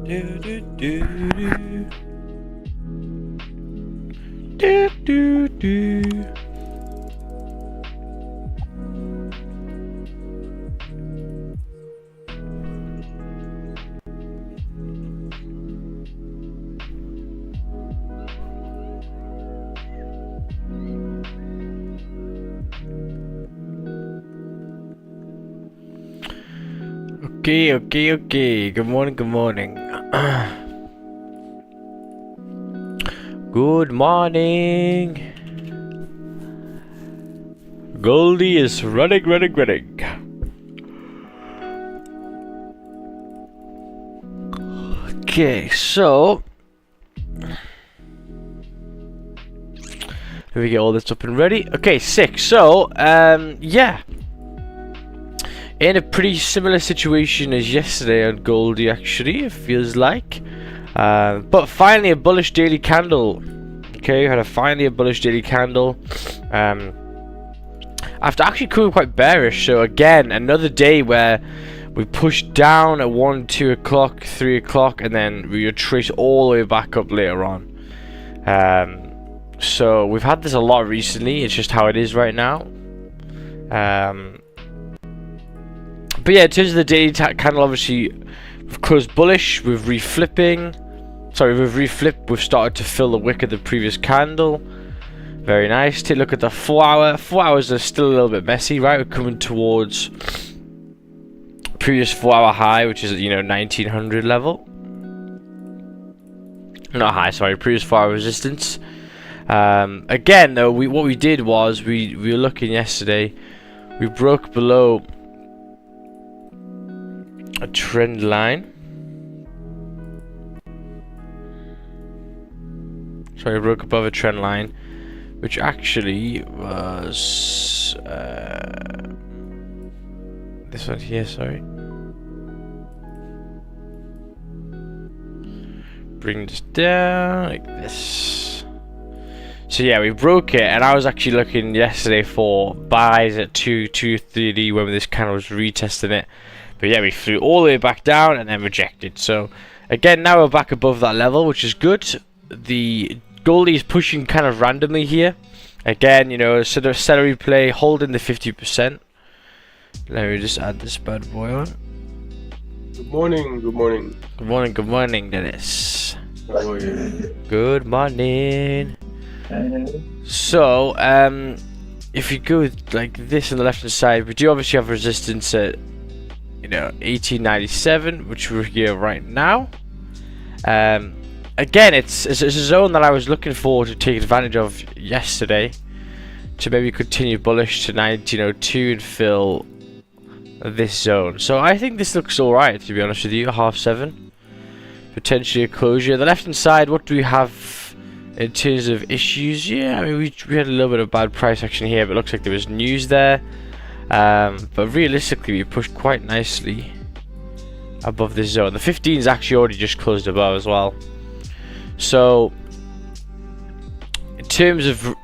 Do do do do. Do do do. Okay. Good morning. Good morning. Goldie is running. Okay, so let me get all this up and ready. Okay, sick. So, yeah. In a pretty similar situation as yesterday on Goldie, actually, it feels like. But finally a bullish daily candle. Okay, finally a bullish daily candle. After actually coming quite bearish. So again, another day where we pushed down at 1, 2 o'clock, 3 o'clock, and then we retrace all the way back up later on. So we've had this a lot recently. It's just how it is right now. But yeah, in terms of the daily candle, obviously we've closed bullish, we've reflipped, we've started to fill the wick of the previous candle. Very nice. Take a look at the 4 hour. 4 hours are still a little bit messy, right? We're coming towards previous 4 hour high, which is, 1900 level. Not high, sorry, previous 4 hour resistance. Again though, what we did was we were looking yesterday, we broke below a trend line. Sorry, I broke above a trend line, which actually was this one here. Sorry. Bring this down like this. So yeah, we broke it, and I was actually looking yesterday for buys at 230 when this candle was retesting it. But yeah, we flew all the way back down and then rejected. So again, now we're back above that level, which is good. The Goldie is pushing kind of randomly here. Again, sort of celery play, holding the 50%. Let me just add this bad boy on. Good morning. Good morning, Dennis. How are you? Good morning. So, if you go like this on the left hand side, we do obviously have resistance at 1897, which we're here right now. Again, it's a zone that I was looking for to take advantage of yesterday, to maybe continue bullish to 1902 and fill this zone. So I think this looks alright, to be honest with you. 7:30, potentially a closure. The left hand side, what do we have in terms of issues? Yeah, I mean, we had a little bit of bad price action here, but it looks like there was news there. But realistically, we pushed quite nicely above this zone. The 15 is actually already just closed above as well. So in terms of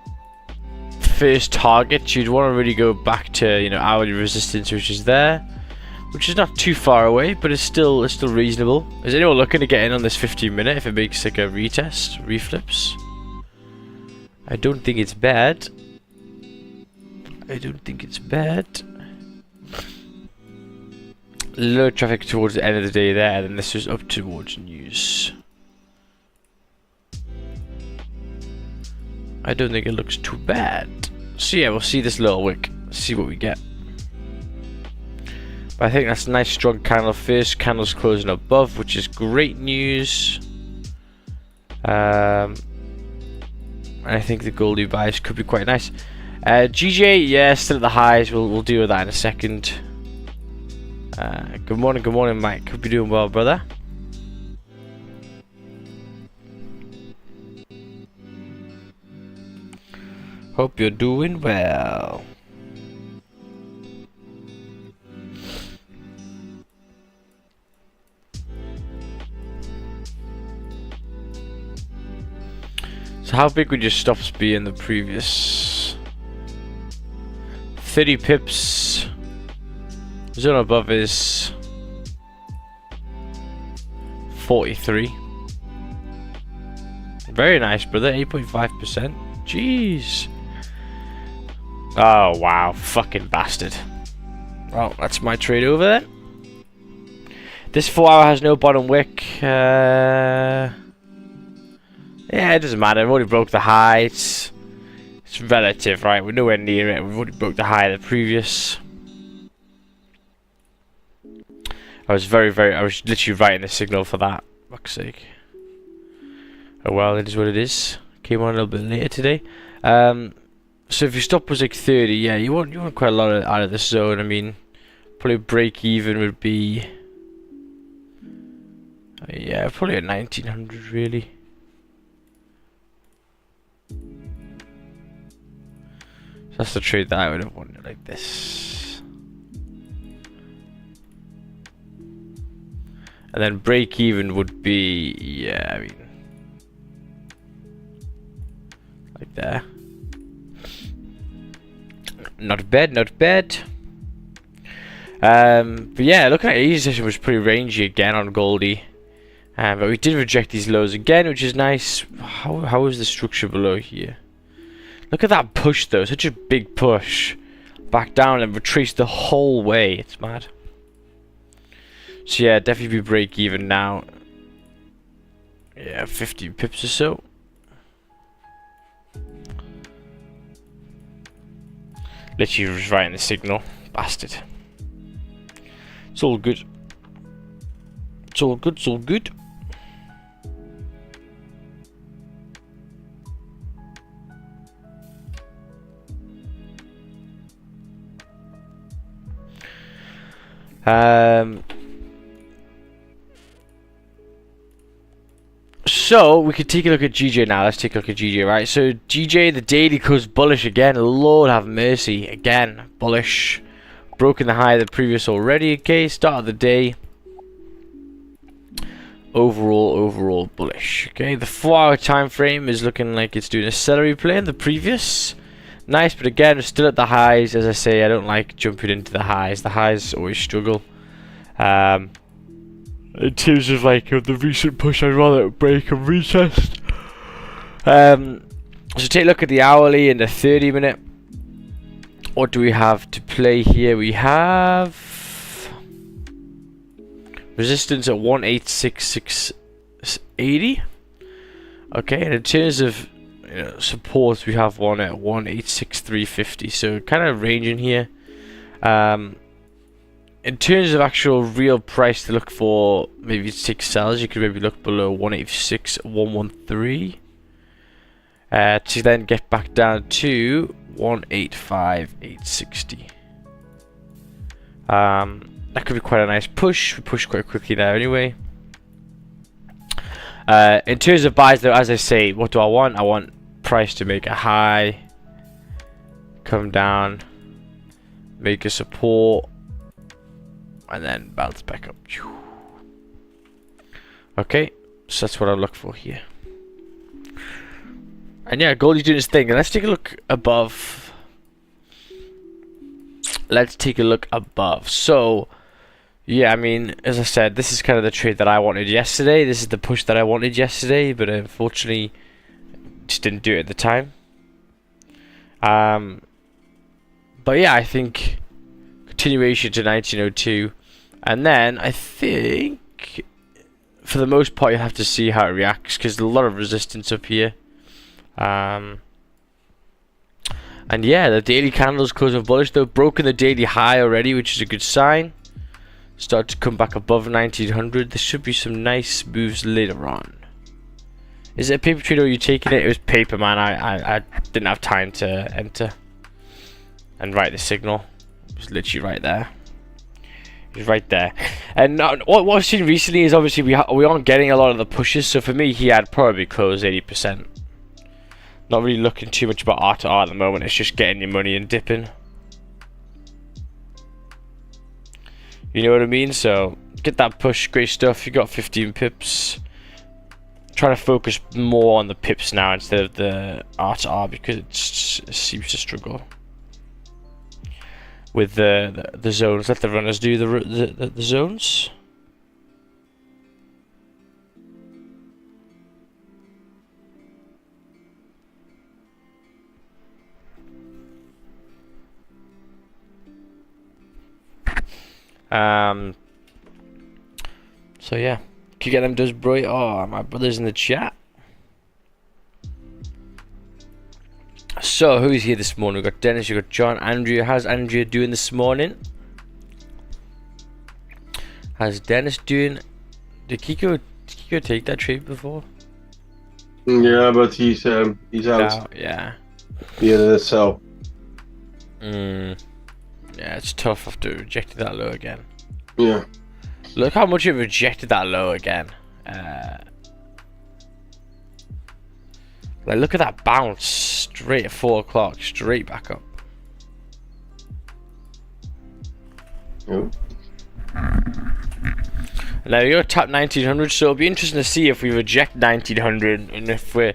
first target, you'd want to really go back to hourly resistance, which is there, which is not too far away, but it's still reasonable. Is anyone looking to get in on this 15-minute if it makes like a retest, reflips? I don't think it's bad. Low traffic towards the end of the day there, and then this was up towards news. I don't think it looks too bad. So yeah, we'll see this little wick, see what we get. But I think that's a nice strong candle. First candle's closing above, which is great news. And I think the Goldie buys could be quite nice. GJ, yeah, still at the highs. We'll deal with that in a second. Good morning, Mike. Hope you're doing well, brother. Hope you're doing well. So how big would your stops be in the previous? 30 pips. Zone above is 43. Very nice, brother. 8.5%. Jeez. Oh, wow. Fucking bastard. Well, that's my trade over there. This 4 hour has no bottom wick. Yeah, it doesn't matter. We've already broke the high. It's relative, right? We're nowhere near it. We've already broke the high of the previous. I was literally writing the signal for that. Fuck's sake. Oh well, it is what it is. Came on a little bit later today. So if your stop was like 30, yeah, you want quite a lot out of this zone. I mean, probably break even would be, yeah, probably at 1900 really. So that's the trade that I would have wanted, like this. And then break even would be, yeah, I mean, like there. Not bad, not bad. But yeah, looking at easy session was pretty rangy again on Goldie. But we did reject these lows again, which is nice. How is the structure below here? Look at that push though, such a big push. Back down and retrace the whole way. It's mad. So yeah, definitely be break even now. Yeah, 50 pips or so. Literally was writing the signal. Bastard. It's all good. It's all good, it's all good. So we could take a look at GJ now. Let's take a look at GJ, right? So GJ, the daily goes bullish again. Lord have mercy, again bullish. Broken the high of the previous already. Okay, start of the day. Overall bullish. Okay, the 4 hour time frame is looking like it's doing a celery play in the previous. Nice, but again, we're still at the highs. As I say, I don't like jumping into the highs. The highs always struggle. In terms of like the recent push, I'd rather break and retest. So take a look at the hourly and the 30-minute. What do we have to play here? We have resistance at 186,680. Okay, and in terms of support, we have one at 186,350. So kind of ranging here. In terms of actual real price to look for, maybe 6 sells, you could maybe look below 186,113 to then get back down to 185,860. That could be quite a nice push. We push quite quickly there anyway. In terms of buys though, as I say, what do I want? I want price to make a high, come down, make a support, and then bounce back up. Okay, so that's what I look for here. And yeah, Goldie's doing his thing. And let's take a look above. Let's take a look above. So, yeah, I mean, as I said, this is kind of the trade that I wanted yesterday. This is the push that I wanted yesterday, but unfortunately, just didn't do it at the time. But yeah, I think continuation to 1902. And then I think for the most part you'll have to see how it reacts because there's a lot of resistance up here. And yeah, the daily candles closing bullish though, broken the daily high already, which is a good sign. Start to come back above 1900. There should be some nice moves later on. Is it a paper trade or are you taking it? It was paper, man. I didn't have time to enter and write the signal. It was literally right there. He's right there. And what I've seen recently is obviously we aren't getting a lot of the pushes. So for me, he had probably closed 80%. Not really looking too much about R to R at the moment. It's just getting your money and dipping. You know what I mean? So get that push. Great stuff. You got 15 pips. Trying to focus more on the pips now instead of the R to R because it seems to struggle with the zones. Let the runners do the zones. So yeah, can you get them does bro? Oh, my brother's in the chat. So who's here this morning? We've got Dennis, you've got John, Andrea. How's Andrea doing this morning? How's Dennis doing? Did Kiko take that trade before? Yeah, but he's out. Yeah. Yeah, so. Yeah, it's tough after rejected that low again. Yeah. Look how much it rejected that low again. Like, look at that bounce straight at 4 o'clock, straight back up. Yep. Now you're tap 1900, so it'll be interesting to see if we reject 1900 and if we're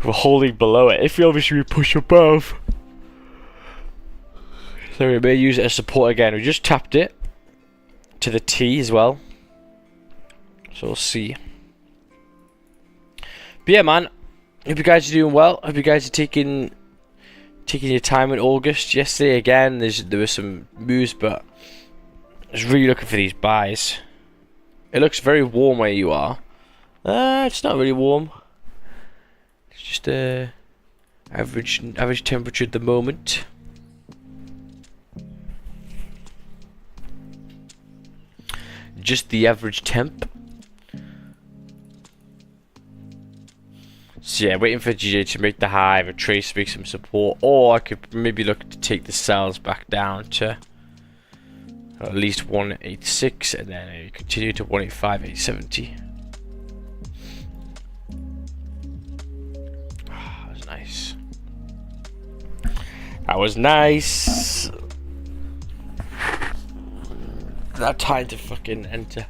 holding below it. If we obviously push above, so we may use it as support again. We just tapped it to the T as well, so we'll see. But yeah, man, hope you guys are doing well. Hope you guys are taking your time in August. Yesterday again, there were some moves, but I was really looking for these buys. It looks very warm where you are. It's not really warm. It's just average temperature at the moment. Just the average temp. So yeah, waiting for GJ to make the high, a trace make some support, or I could maybe look to take the sales back down to at least 186 and then continue to 185, 870. That was nice. That was nice. That time to fucking enter.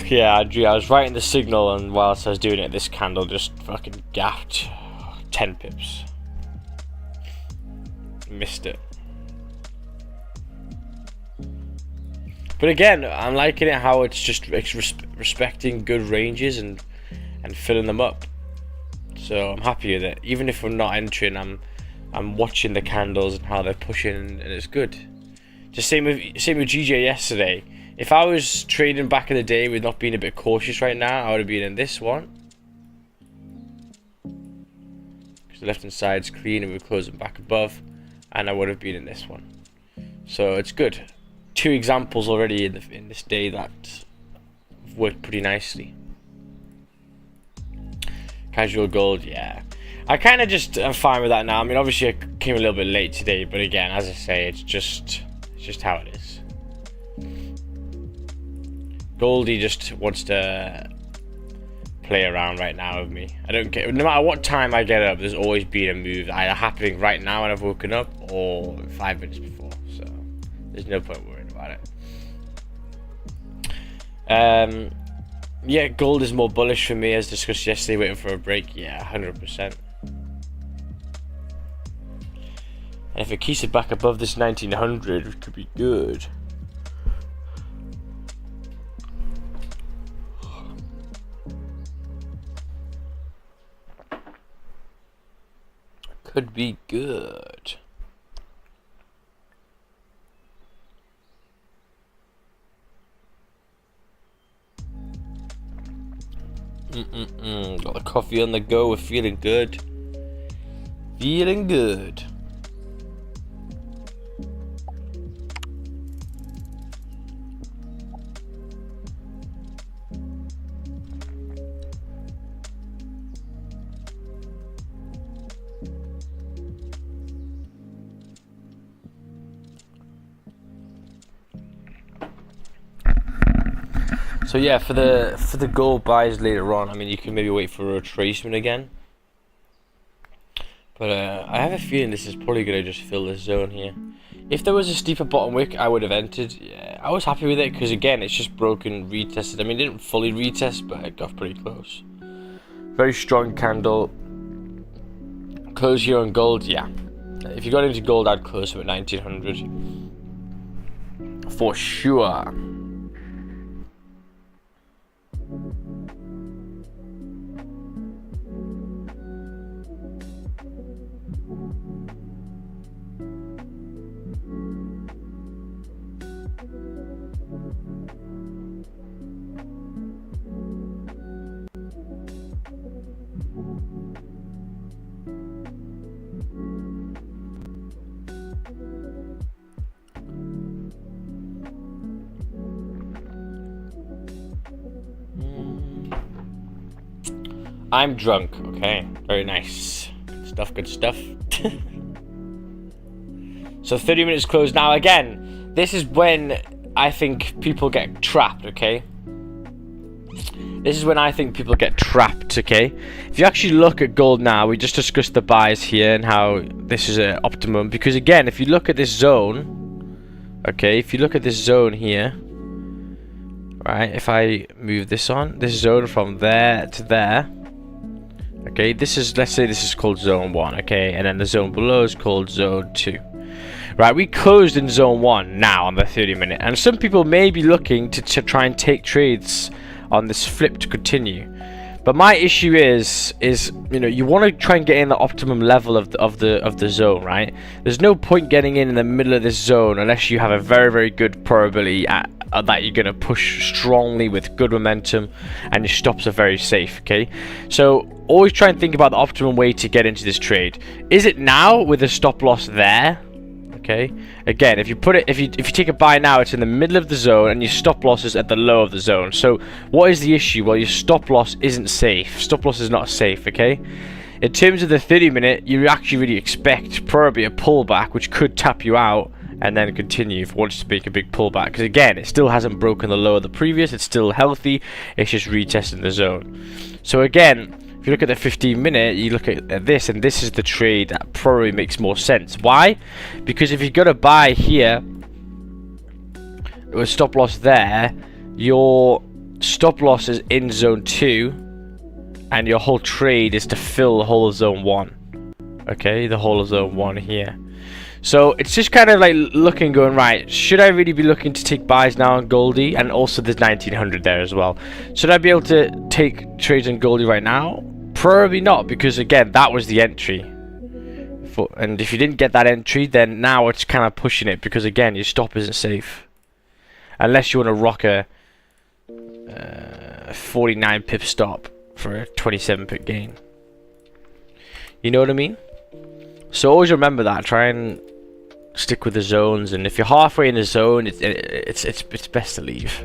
Yeah, I was writing the signal, and whilst I was doing it, this candle just fucking gapped 10 pips. Missed it. But again, I'm liking it how it's just respecting good ranges and filling them up. So I'm happy with it. Even if I'm not entering, I'm watching the candles and how they're pushing, and it's good. Just same with GJ yesterday. If I was trading back in the day with not being a bit cautious right now, I would have been in this one. Because the left hand side's clean and we're closing back above. And I would have been in this one. So it's good. 2 examples already in this day that worked pretty nicely. Casual gold, yeah. I kind of just am fine with that now. I mean, obviously I came a little bit late today, but again, as I say, it's just how it is. Goldie just wants to play around right now with me. I don't care. No matter what time I get up, there's always been a move either happening right now when I've woken up or 5 minutes before. So there's no point worrying about it. Yeah, gold is more bullish for me as discussed yesterday, waiting for a break. Yeah, 100%. And if it keeps it back above this 1900, it could be good. Could be good. Got the coffee on the go. We're feeling good. Feeling good. So yeah, for the gold buys later on, I mean, you can maybe wait for a retracement again. But I have a feeling this is probably going to just fill this zone here. If there was a steeper bottom wick, I would have entered. Yeah, I was happy with it because, again, it's just broken, retested. I mean, it didn't fully retest, but it got pretty close. Very strong candle. Close here on gold, yeah. If you got into gold, I'd close them at 1900. For sure. I'm drunk. Okay, very nice. Good stuff, good stuff. So 30 minutes closed now. Again, this is when I think people get trapped, okay? This is when I think people get trapped, okay? If you actually look at gold now, we just discussed the buys here and how this is an optimum. Because again, if you look at this zone, okay, if you look at this zone here, right, if I move this on, this zone from there to there, okay, this is, let's say this is called zone 1, okay, and then the zone below is called zone 2. Right, we closed in zone 1 now on the 30 minute, and some people may be looking to try and take trades on this flip to continue. But my issue is you know, you want to try and get in the optimum level of the zone, right? There's no point getting in the middle of this zone unless you have a very good probability that you're going to push strongly with good momentum and your stops are very safe, okay? So always try and think about the optimum way to get into this trade. Is it now with a stop loss there? Okay, again, if you take a buy now, it's in the middle of the zone and your stop loss is at the low of the zone. So what is the issue? Well, your stop loss isn't safe. Stop loss is not safe, okay? In terms of the 30 minute, you actually really expect probably a pullback, which could tap you out and then continue if you want to make a big pullback. Because again, it still hasn't broken the low of the previous. It's still healthy. It's just retesting the zone. So again, if you look at the 15 minute, you look at this, and this is the trade that probably makes more sense. Why? Because if you got to buy here with stop loss there, your stop loss is in zone 2 and your whole trade is to fill the whole of zone 1. Okay, the whole of zone 1 here. So it's just kind of like looking, going, right, should I really be looking to take buys now on Goldie? And also there's 1900 there as well. Should I be able to take trades on Goldie right now? Probably not, because again, that was the entry. And if you didn't get that entry, then now it's kind of pushing it, because again, your stop isn't safe. Unless you want to rock a 49 pip stop for a 27 pip gain. You know what I mean? So always remember that. Try and stick with the zones, and if you're halfway in the zone, it's best to leave,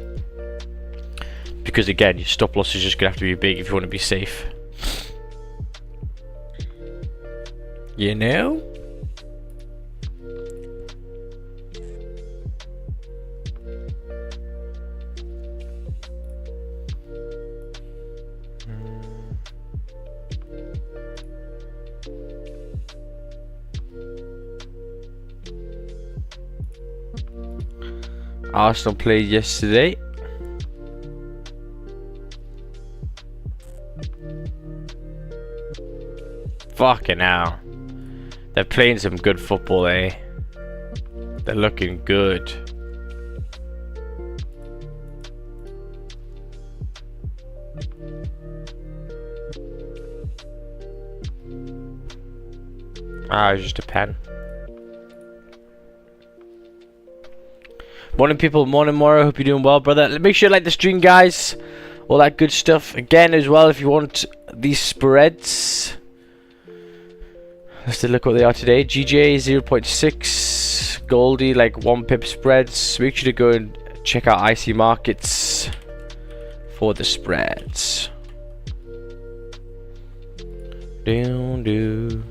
because again, your stop loss is just gonna have to be big if you want to be safe. You know? Arsenal played yesterday. Fucking hell. They're playing some good football, eh? They're looking good. Ah, it's just a pen. Morning people, morning Mora, hope you're doing well, brother. Make sure you like the stream, guys. All that good stuff. Again, as well, if you want these spreads. Let's take a look what they are today. GJ 0.6, Goldie like 1 pip spreads. Make sure to go and check out IC Markets for the spreads. Do.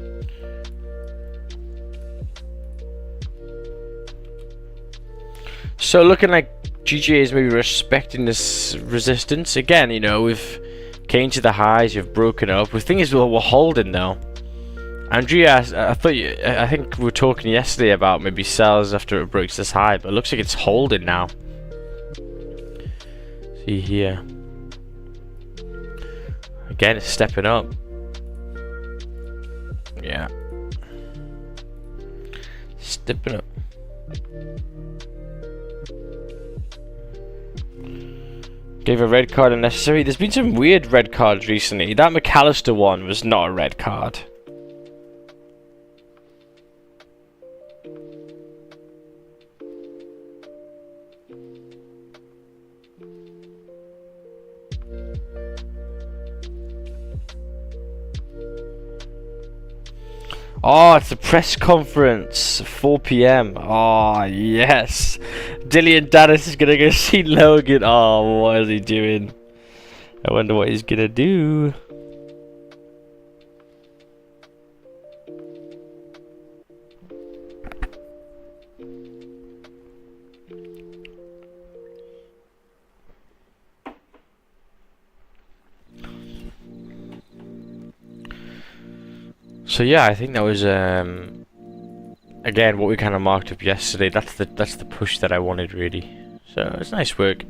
So looking like GJ is maybe respecting this resistance again. You know, we've came to the highs, we've broken up. The thing is, we're holding though. Andrea, I think we were talking yesterday about maybe sells after it breaks this high, but it looks like it's holding now. See here. Again, it's stepping up. Yeah. Stepping up. Gave a red card unnecessary. There's been some weird red cards recently. That McAllister one was not a red card. Oh, it's a press conference, 4 PM. Oh, yes. Dillian Dennis is going to go see Logan. Oh, what is he doing? I wonder what he's going to do. So yeah, I think that was again what we kind of marked up yesterday. That's the push that I wanted really. So it's nice work.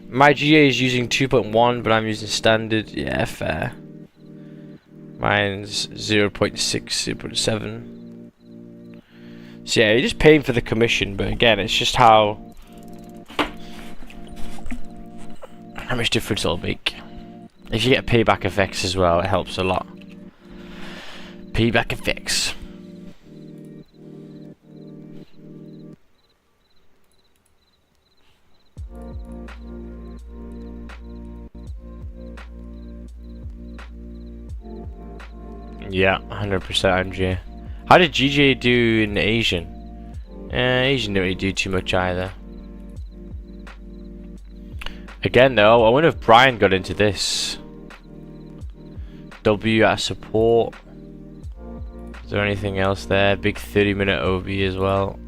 My GA is using 2.1, but I'm using standard. Yeah, fair. Mine's 0.6, 0.7. So yeah, you're just paying for the commission, but again, it's just how much difference it'll make. If you get payback effects as well, it helps a lot. Payback effects. Yeah, 100% MJ. How did GJ do in Asian? Asian didn't really do too much either. Again though, I wonder if Brian got into this. W at support. Is there anything else there? Big 30-minute OB as well.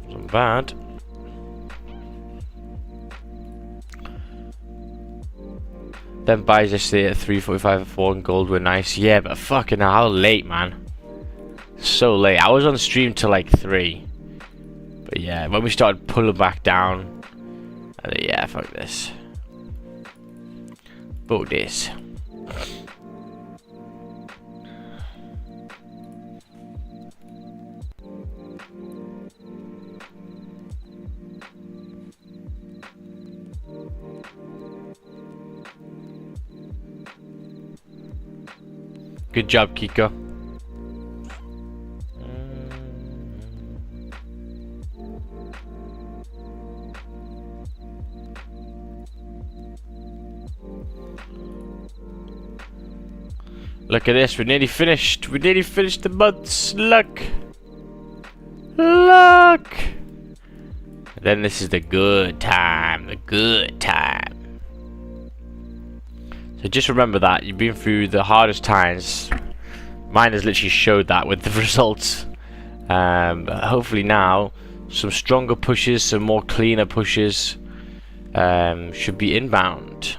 Wasn't bad. Then buys yesterday at 3.45 and 4 and gold were nice. Yeah, but fucking how late, man. So late. I was on stream till like 3. But yeah, when we started pulling back down, yeah, fuck this. Fuck this. Good job, Kiko. Look at this, we're nearly finished. We nearly finished the months. Look. Look. And then this is the good time. The good time. So just remember that you've been through the hardest times. Mine has literally showed that with the results. But hopefully now, some stronger pushes, some more cleaner pushes should be inbound.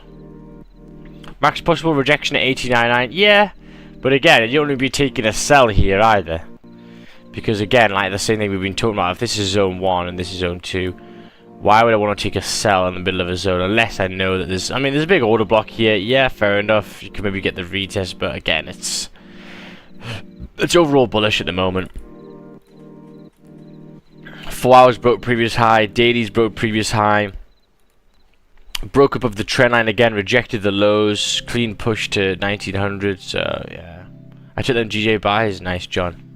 Max possible rejection at 89.9. Yeah, but again, you don't want to be taking a sell here either. Because again, like the same thing we've been talking about, if this is zone 1 and this is zone 2, why would I want to take a sell in the middle of a zone unless I know that there's... I mean, there's a big order block here. Yeah, fair enough. You can maybe get the retest, but again, it's overall bullish at the moment. 4 hours broke previous high. Dailies broke previous high. Broke above the trend line again. Rejected the lows. Clean push to 1900. So, yeah. I took them GJ buys. Nice, John.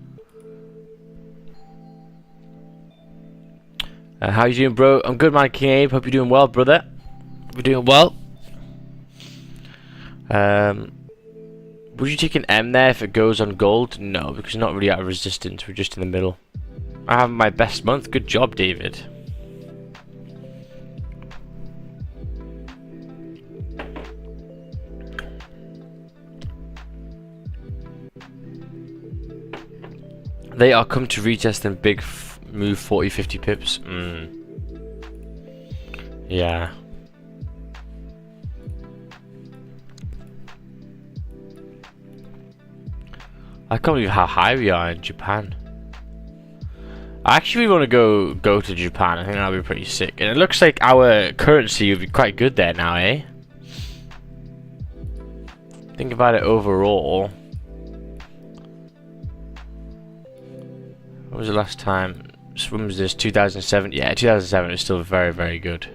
How you doing, bro? I'm good, man. King Abe. Hope you're doing well, brother. We're doing well. Would you take an M there if it goes on gold? No, because we're not really out of resistance. We're just in the middle. I have my best month. Good job, David. They are come to retest and big move 40-50 pips. Yeah. I can't believe how high we are in Japan. I actually want to go to Japan. I think that'll be pretty sick. And it looks like our currency would be quite good there now, eh? Think about it overall. When was the last time? When was this? 2007? Yeah, 2007 is still very, very good.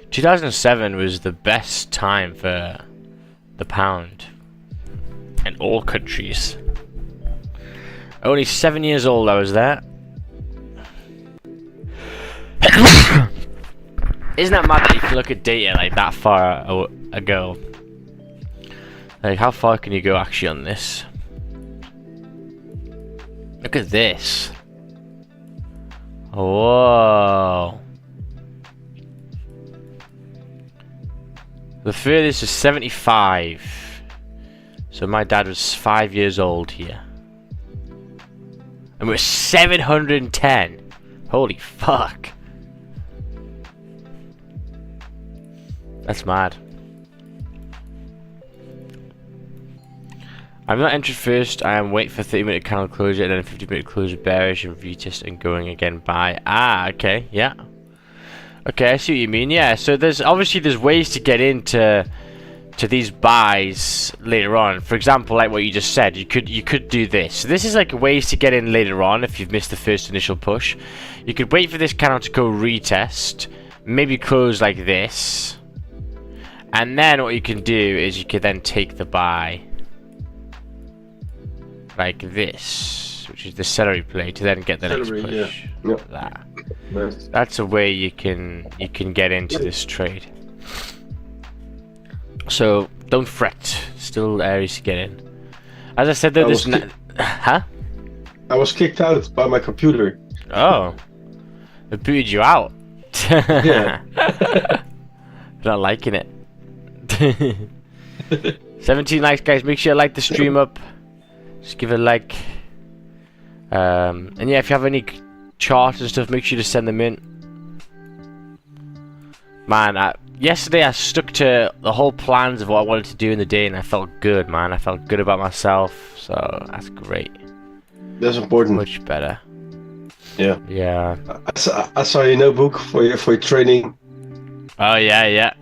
2007 was the best time for the pound in all countries. Only 7 years old I was there. Isn't that mad that you can look at data like that far ago? Like, how far can you go actually on this? Look at this. Whoa. The furthest is 75. So my dad was 5 years old here. And we're 710. Holy fuck. That's mad. I'm not entered first. I am waiting for 30-minute candle closure and then 50-minute closure bearish and retest and going again buy. Ah, okay, yeah. Okay, I see what you mean. Yeah, so there's ways to get into these buys later on. For example, like what you just said, you could do this. So this is like ways to get in later on if you've missed the first initial push. You could wait for this candle to go retest, maybe close like this, and then what you can do is you could then take the buy like this, which is the celery play, to then get the next push. Yeah. Like that. Nice. That's a way you can get into this trade. So don't fret. Still areas to get in. As I said though, this huh? I was kicked out by my computer. Oh, it booted you out. Yeah. Not liking it. 17 likes, guys. Make sure you like the stream up. Just give it a like. And yeah, if you have any charts and stuff, make sure to send them in. Man, yesterday I stuck to the whole plans of what I wanted to do in the day, and I felt good, man. I felt good about myself, so that's great. That's important. Much better. Yeah. Yeah. I saw your notebook for your training. Oh yeah.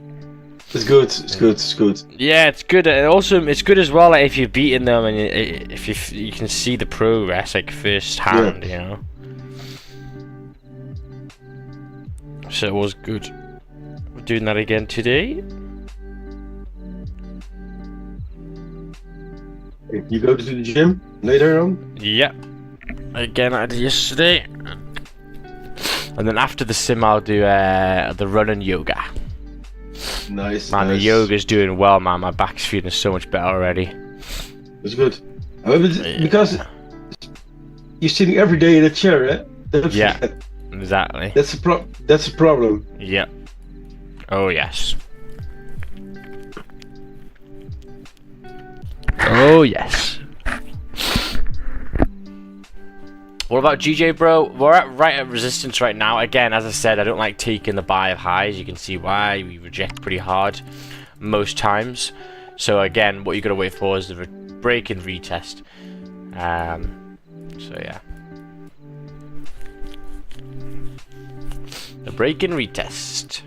It's good. It's good. It's good. Yeah, it's good. And also, it's good as well. Like, if you're beating them and if you can see the progress like firsthand, you know. So it was good. We're doing that again today. You go to the gym later on? Yeah. Again, I did yesterday. And then after the sim, I'll do the run and yoga. Nice. Man, nice. the yoga's doing well, man. My back's feeling so much better already. It's good. Because you're sitting every day in a chair, eh? Don't Yeah. forget. Exactly. That's a problem. Yep. Oh yes. Oh yes. What about GJ, bro? We're right at resistance right now. Again, as I said, I don't like taking the buy of highs. You can see why. We reject pretty hard most times. So again, what you gotta wait for is the break and retest. So yeah. The break and retest.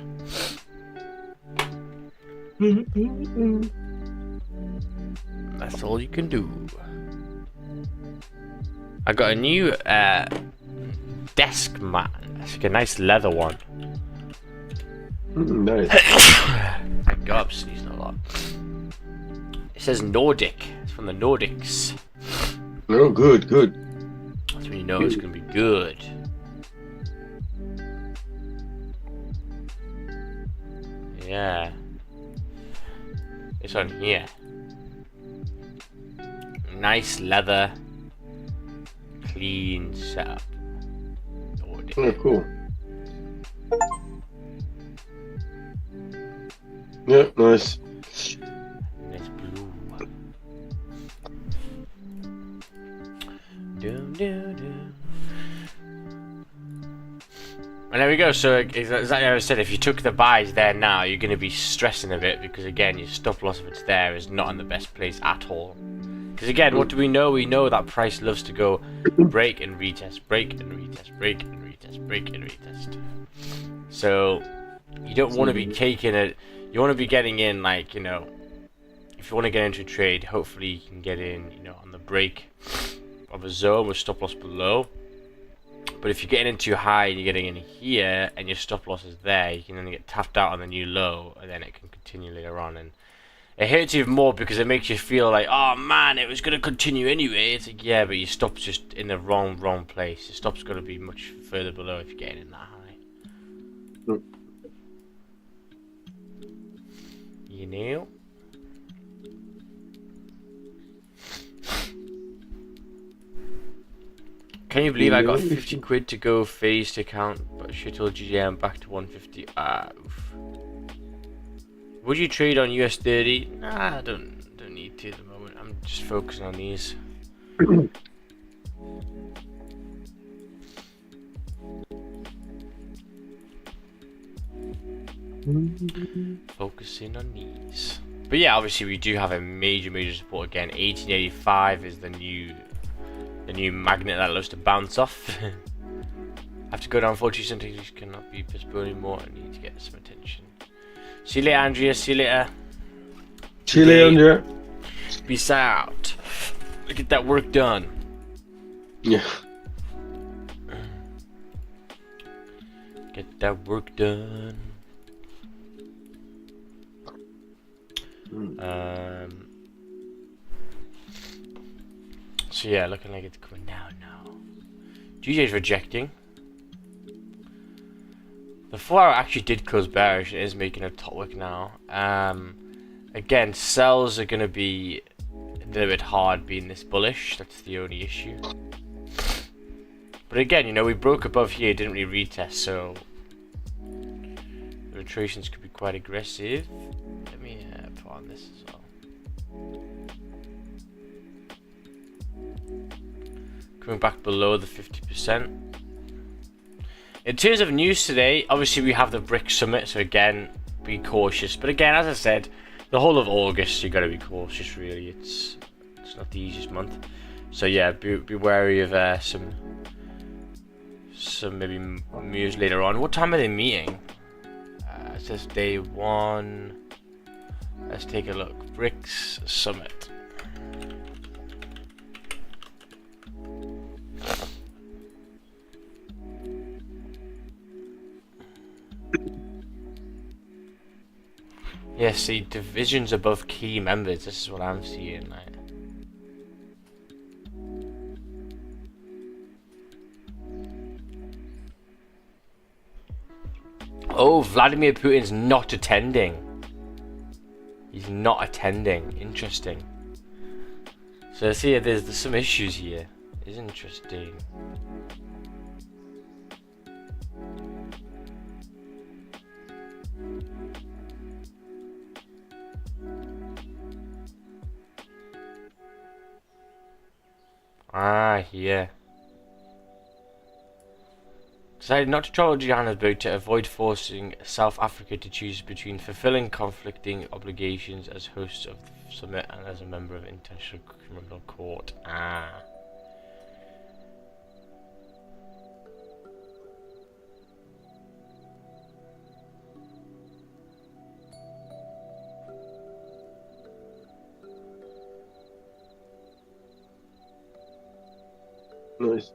That's all you can do. I got a new desk mat. It's like a nice leather one. Nice. My God, I'm sneezing a lot. It says Nordic. It's from the Nordics. No, good. That's when you know it's gonna be good. Yeah. It's on here. Nice leather. Clean setup. Nordic. Oh, cool. Yeah, nice. Nice blue. Dum, dum, dum. And there we go. So exactly as I said, if you took the buys there now, you're going to be stressing a bit because again, your stop loss if it's there is not in the best place at all. Because again, what do we know? We know that price loves to go break and retest, break and retest, break and retest, break and retest. So you don't want to be taking it. You want to be getting in, like, you know, if you want to get into a trade, hopefully you can get in, you know, on the break of a zone with stop loss below. But if you're getting in too high and you're getting in here and your stop loss is there, you can then get tapped out on the new low and then it can continue later on. And it hurts even more because it makes you feel like, oh man, it was going to continue anyway. It's like, yeah, but your stop's just in the wrong place. Your stop's got to be much further below if you're getting in that high. You know? Can you believe I got 50 quid to go phase to account, but shit told GJM back to 150? Oof. Would you trade on US 30? Nah, I don't need to at the moment. I'm just focusing on these. Focusing on these. But yeah, obviously we do have a major support again. 1885 is the new magnet that loves to bounce off. I have to go down 40 centimeters, cannot be postponed anymore. I need to get some attention. See you later, Andrea. See you later. See you later, Andrea. Peace out. Get that work done. Yeah. Get that work done. So yeah, looking like it's coming down now. GJ's rejecting. The 4 hour actually did close bearish and is making a top wick now. Again, sells are going to be a little bit hard being this bullish. That's the only issue. But again, you know, we broke above here, didn't really retest, so the retracements could be quite aggressive. Let me put on this as well. Coming back below the 50%. In terms of news today, obviously we have the BRICS summit, so again, be cautious. But again, as I said, the whole of August, you got to be cautious. Really, it's not the easiest month. So yeah, be wary of some maybe moves later on. What time are they meeting? It says day 1. Let's take a look. BRICS summit. Yeah, see, divisions above key members. This is what I'm seeing. Like. Oh, Vladimir Putin's not attending. He's not attending. Interesting. So see, there's some issues here. It's interesting. Ah, yeah. Decided not to travel to Johannesburg to avoid forcing South Africa to choose between fulfilling conflicting obligations as host of the summit and as a member of International Criminal Court. Ah. Nice.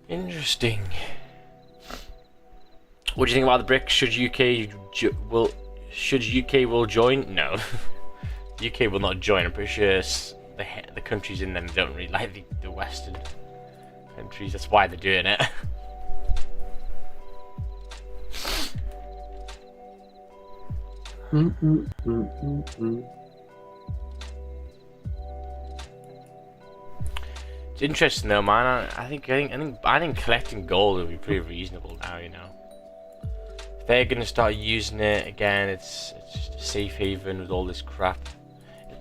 Interesting. What do you think about the BRICS? Should UK will join? No. UK will not join. I'm pretty sure the countries in them don't really like the Western countries. That's why they're doing it. It's interesting though, man. I think collecting gold will be pretty reasonable now. You know, if they're gonna start using it again, it's just a safe haven with all this crap.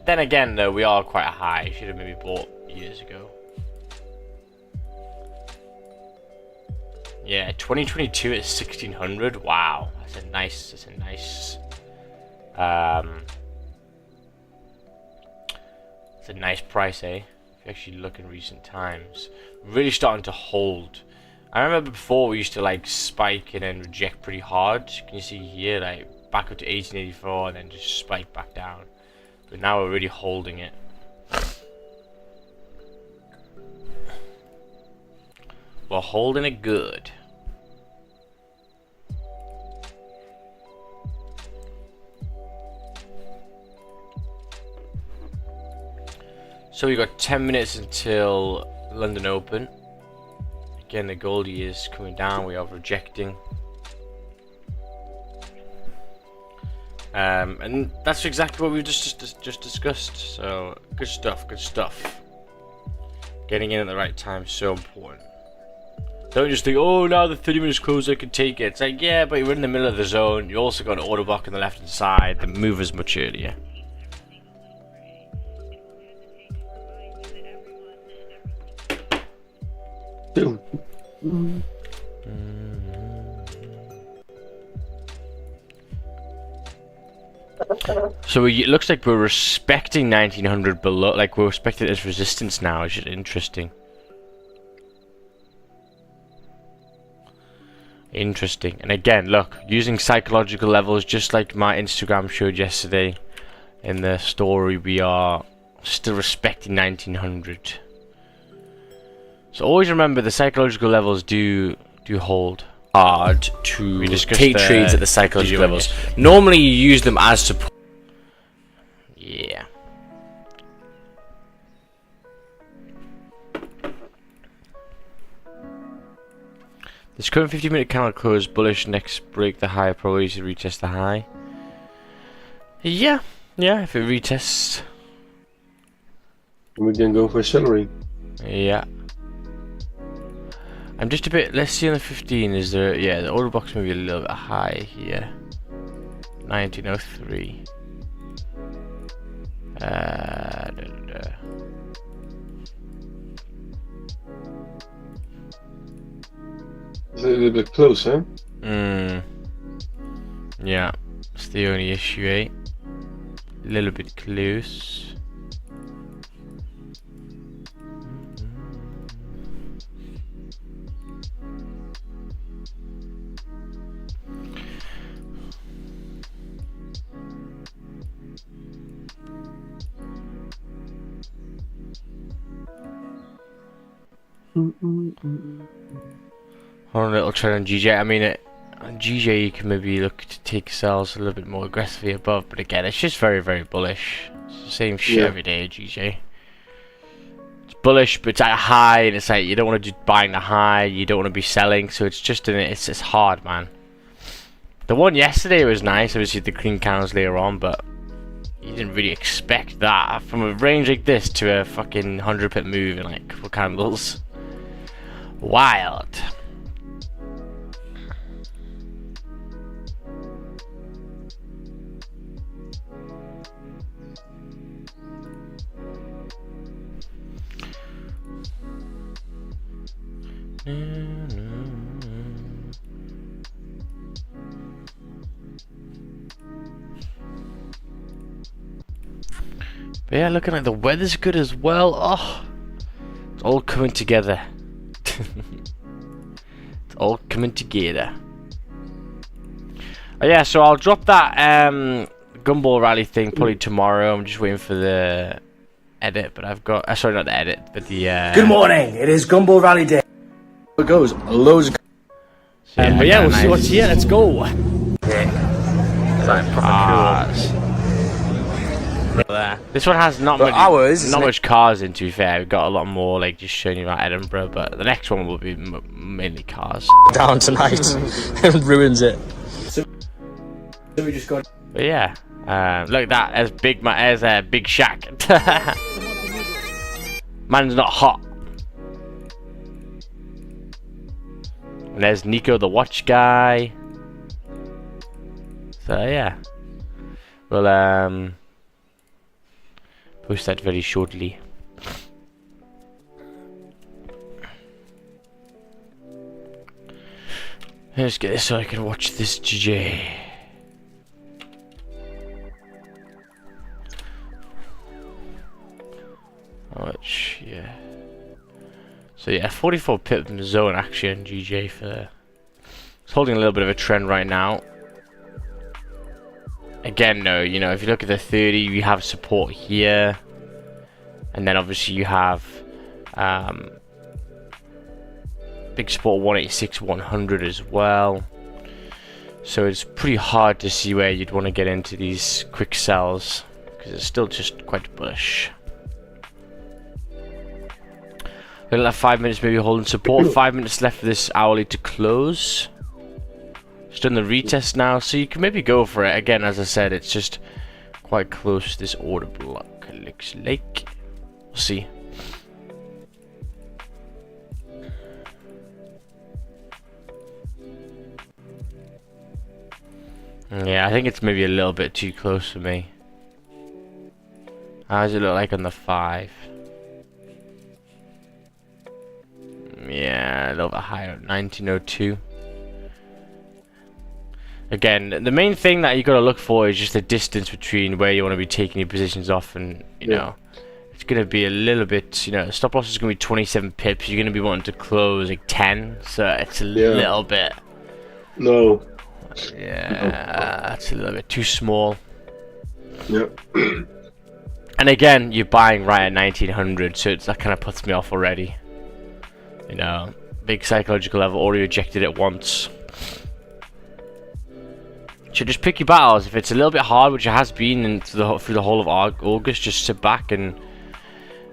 Then again, though, we are quite high. Should have maybe bought years ago. Yeah, 2022 at 1600. Wow, that's a nice. It's a nice price, eh? If you actually look in recent times, really starting to hold. I remember before we used to like spike and then reject pretty hard. Can you see here, like back up to 1884 and then just spike back down. But now we're really holding it. We're holding it good. So we got 10 minutes until London Open. Again, the goldie is coming down. We are rejecting. And that's exactly what we just discussed. So good stuff. Getting in at the right time is so important. Don't just think, oh, now the 30 minutes close, I can take it. It's like, yeah, but you're in the middle of the zone. You also got an order block on the left hand side. The move is much earlier. So it looks like we're respecting 1900 below, like we're respecting its resistance now, which is interesting. Interesting. And again, look, using psychological levels, just like my Instagram showed yesterday in the story, we are still respecting 1900. So always remember the psychological levels do hold. Hard to take trades at the psychological levels. Normally you use them as support. Yeah. This current 50-minute candle close bullish. Next break the high, probably to retest the high. Yeah, if it retests. We can go for a celery. Yeah. I'm just a bit. Let's see on the 15. Is there? Yeah, the order box may be a little bit high here. 1903. It's a little bit close, huh? Yeah, it's the only issue, eh? A little bit close. On a little trend on GJ. I mean, on GJ you can maybe look to take sales a little bit more aggressively above, but again, it's just very, very bullish. It's the same shit every day, GJ. It's bullish, but it's at a high, and it's like you don't want to be buying the high, you don't want to be selling, so it's just it's hard, man. The one yesterday was nice, obviously the clean candles later on, but you didn't really expect that from a range like this to a fucking 100-pip move in like 4 candles. Wild. But yeah, looking like the weather's good as well. Oh, it's all coming together. It's all coming together. Oh yeah, so I'll drop that gumball rally thing probably tomorrow. I'm just waiting for the edit, but I've got sorry, not the edit, but the Good morning, it is Gumball Rally Day. It goes loads of But yeah, we'll see what's here. Let's go. This one has not But ours, not much cars in, to be fair. We've got a lot more like just showing you about Edinburgh, but the next one will be mainly cars. Down tonight and ruins it. So we just got. But yeah, look at that. There's Big Shack. Man's not hot. And there's Nico the watch guy. So yeah, we'll post that very shortly. Let's get this so I can watch this GJ. Which, yeah. So yeah, 44 pip zone action GJ for. It's holding a little bit of a trend right now. Again, no, you know, if you look at the 30, you have support here, and then obviously you have big support 186, 100 as well. So it's pretty hard to see where you'd want to get into these quick sells because it's still just quite bullish. We're gonna have 5 minutes, maybe holding support. 5 minutes left for this hourly to close. Just done the retest now, so you can maybe go for it. Again, as I said, it's just quite close to this order block, it looks like. We'll see. Yeah, I think it's maybe a little bit too close for me. How does it look like on the 5? Yeah, a little bit higher, 1902. again, the main thing that you got to look for is just the distance between where you want to be taking your positions off, and you know, it's going to be a little bit, you know, stop loss is going to be 27 pips. You're going to be wanting to close like 10, so it's a little bit. No. Yeah, it's a little bit too small. Yep. And again, you're buying right at 1900, so that kind of puts me off already. You know, big psychological level, already rejected it once. So just pick your battles. If it's a little bit hard, which it has been through the whole of August, just sit back and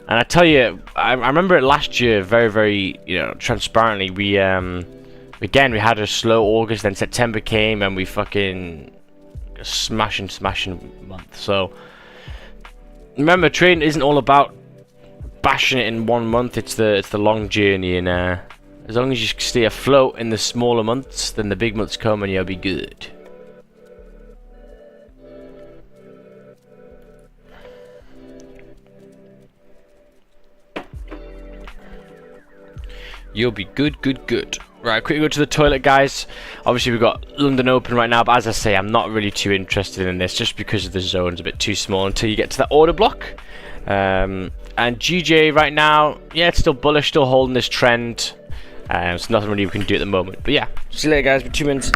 I tell you, I remember it last year very, very, you know, transparently. We again, we had a slow August, then September came and we fucking smashing month. So remember, trading isn't all about bashing it in one month. It's the long journey, and as long as you stay afloat in the smaller months, then the big months come and you'll be good. You'll be good. Right, quickly go to the toilet, guys. Obviously, we've got London Open right now, but as I say, I'm not really too interested in this just because of the zone's a bit too small until you get to that order block. And GJ right now, yeah, it's still bullish, still holding this trend. There's nothing really we can do at the moment. But yeah, see you later, guys, for 2 minutes.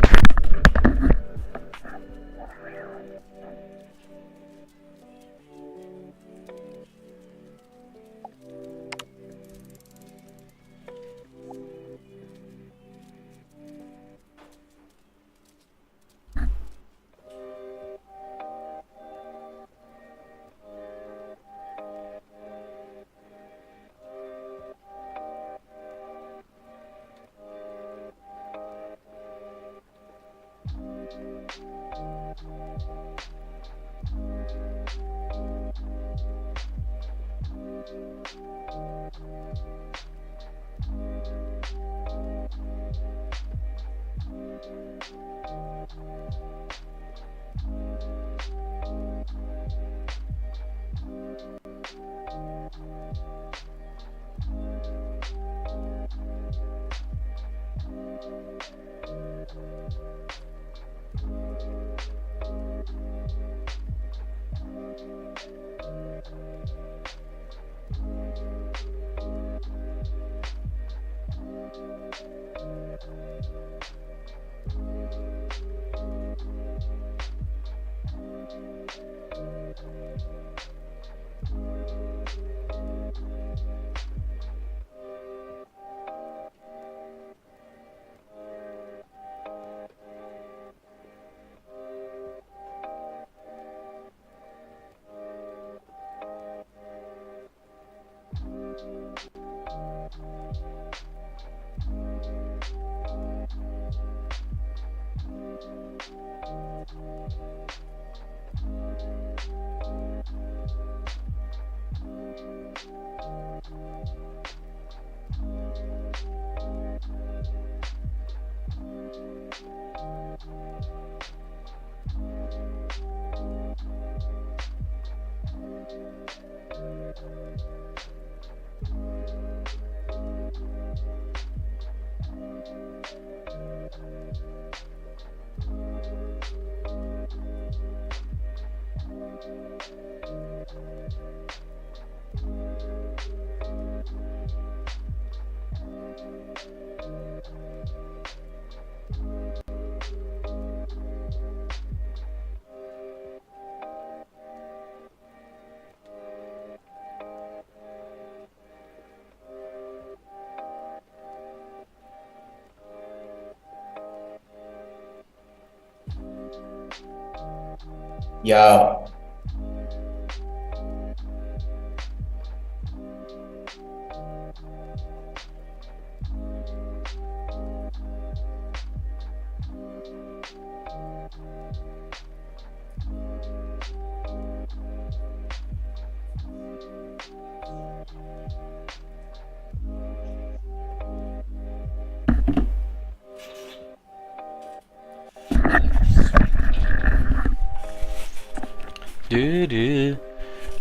Yo.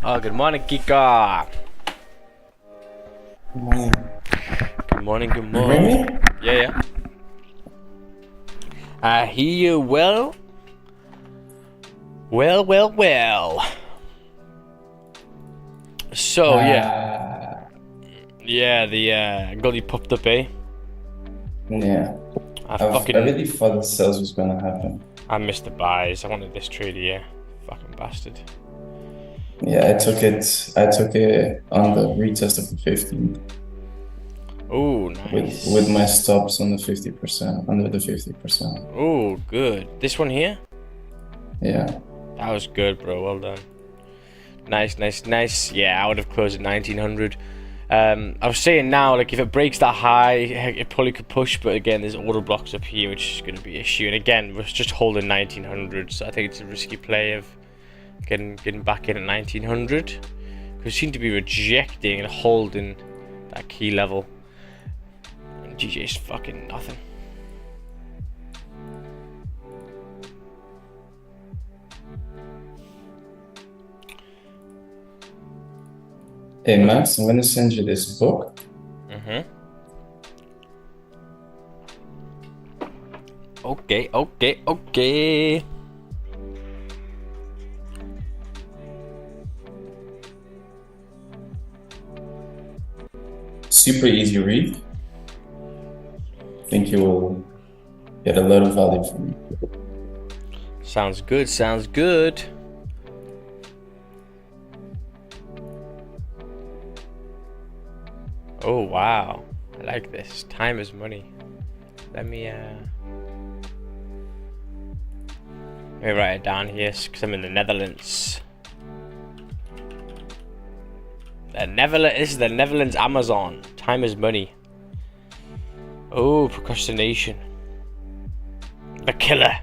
Oh, good morning, Kika. Good morning. You hear me? Yeah. I hear you well. Well. So, yeah, the gully popped up, eh? Yeah. I really thought the sales was gonna happen. I missed the buys. I wanted this trade here. Fucking bastard. Yeah, I took it on the retest of the 15. Oh, nice. With my stops on the 50%, under the 50%. Oh, good. This one here? Yeah. That was good, bro. Well done. Nice. Yeah, I would have closed at 1900. I was saying now, like, if it breaks that high, it probably could push, but again, there's order blocks up here, which is going to be an issue. And again, we're just holding 1900, so I think it's a risky play of getting back in at 1900. Because we seem to be rejecting and holding that key level. And GJ's fucking nothing. Hey Max, I'm gonna send you this book. Okay. Super easy read. I think you will get a lot of value from it. Sounds good. Oh wow, I like this. Time is money. Let me write it down here because I'm in the Netherlands. This is the Netherlands Amazon. Time is money. Oh, procrastination. The killer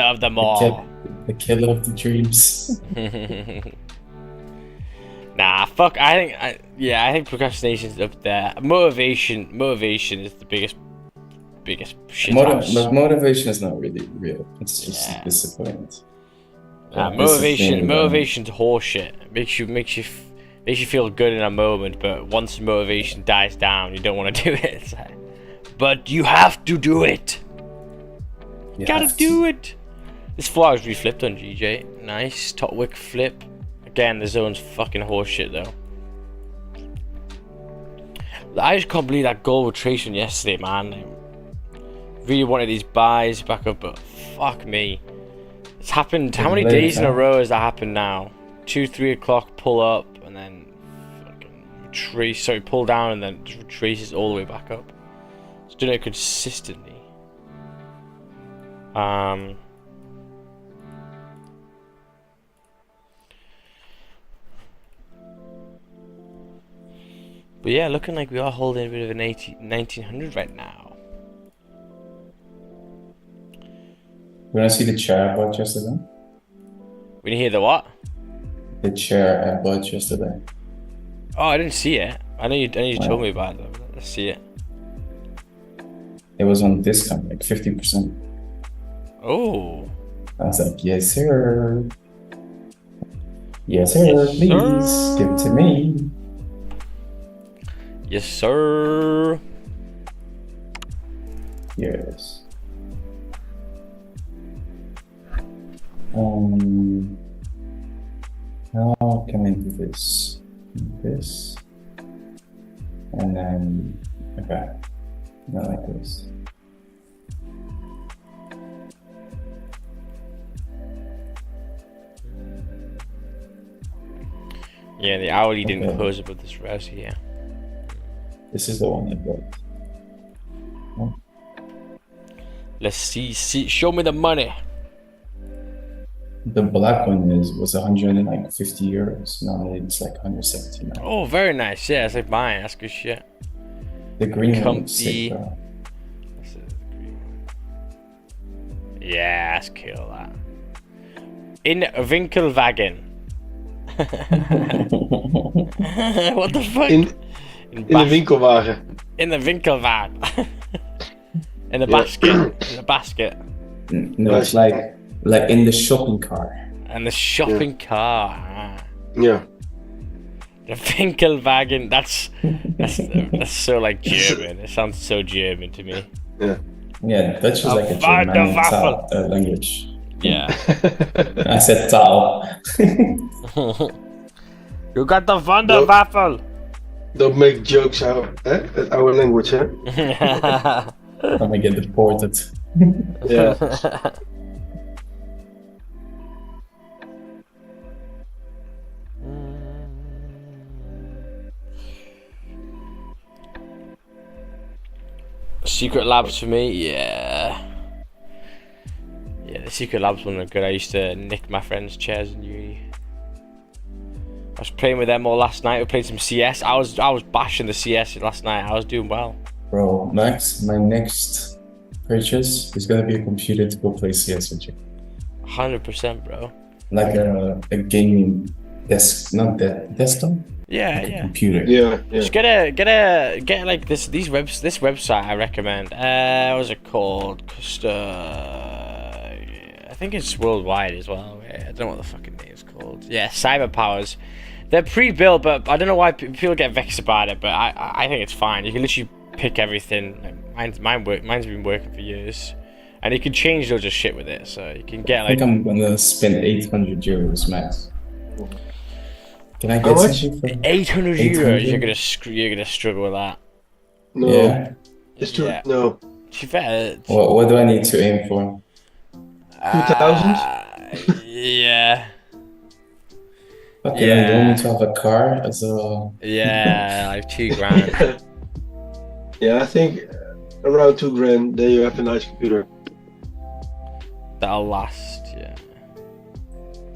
of them all. The killer of the dreams. Nah, fuck. I think procrastination is up there. Motivation is the biggest shit. Motivation is not really real. It's just disappointment. Motivation's horseshit. Makes you feel good in a moment, but once motivation dies down, you don't want to do it. It's like, but you have to do it. You gotta do it. This flower is reflipped on GJ. Nice top wick flip. Again, the zone's fucking horseshit though. I just can't believe that goal with Trace yesterday, man. I really wanted these buys back up, but fuck me. It's happened. How many days in a row has that happened now? 2-3 o'clock pull up and then fucking retrace. Sorry, pull down and then just retraces all the way back up. It's doing it consistently. But yeah, looking like we are holding a bit of an 1900 right now. You wanna see the chair I bought yesterday? We didn't hear the what? The chair I bought yesterday. Oh, I didn't see it. I know you told me about it. Let's see it. It was on discount, like 50%. Oh. I was like, yes, sir. Yes, sir. Please give it to me. Yes, sir. Yes. How can I do this? This. And then, okay. Not like this. Yeah, the hourly didn't close above this res here. This is the one I bought. Oh. Let's see. Show me the money. The black one was 150 euros. Normally it's like 179. Oh, very nice. Yeah, it's like mine. That's good shit. The green one is sick, bro. Yeah, let's kill that. In Winkelwagen. What the fuck? In de winkelwagen. In the Winkelwagen. In the basket. In the basket. No, it's like in the shopping car. And the shopping car. Yeah. The Winkelwagen. That's so like German. It sounds so German to me. Yeah. Yeah, Dutch is like a Germanic language. Yeah. I said taal. You got the Wunderwaffel. Don't make jokes out at our language, huh? I'm gonna get deported. Yeah. Secret Labs for me, yeah. Yeah, the Secret Labs one are good. I used to nick my friends' chairs in uni. I was playing with them all last night. We played some CS. I was bashing the CS last night. I was doing well. Bro, Max, my next purchase is gonna be a computer to go play CS with you. 100%, bro. Like a gaming not that desktop. Yeah, like a yeah. computer. Yeah. Just get like this website I recommend. What was it called? I think it's worldwide as well. I don't know what the fucking name is called. Yeah, Cyber Powers. They're pre-built, but I don't know why people get vexed about it. But I think it's fine. You can literally pick everything. Like, mine's been working for years, and you can change loads of shit with it. So you can get I like. think I'm gonna spend 800 euros max. Can I How get much? something for 800 800? euros. You're gonna struggle with that. No. Yeah. It's true. Yeah. No. To be fair, What do I need to aim for? 2,000? Yeah. Okay, then you want me to have a car as a Yeah, like $2,000. Yeah, I think around 2 grand, then you have a nice computer. That'll last, yeah.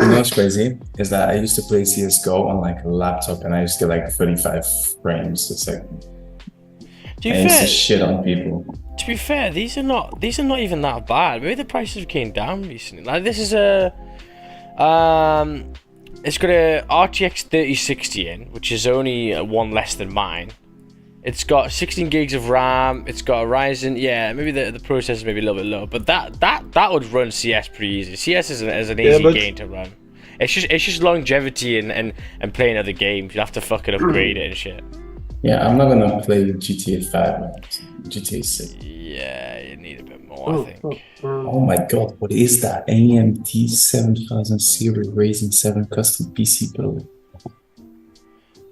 You know what's crazy? Is that I used to play CSGO on like a laptop and I used to get like 35 frames a second. To I be used fair, to shit on people. these are not even that bad. Maybe the prices came down recently. Like this is a it's got a RTX 3060 in, which is only one less than mine. It's got 16 gigs of RAM. It's got a Ryzen. Yeah, maybe the processor maybe a little bit low, but that would run CS pretty easy. CS is an easy game to run. It's just longevity and playing other games. You have to fucking upgrade it and shit. Yeah, I'm not gonna play GTA 5, man. GTA 6. Yeah, you need a bit more, I think. Oh my god, what is that? AMD 7000 series Ryzen 7 custom PC build.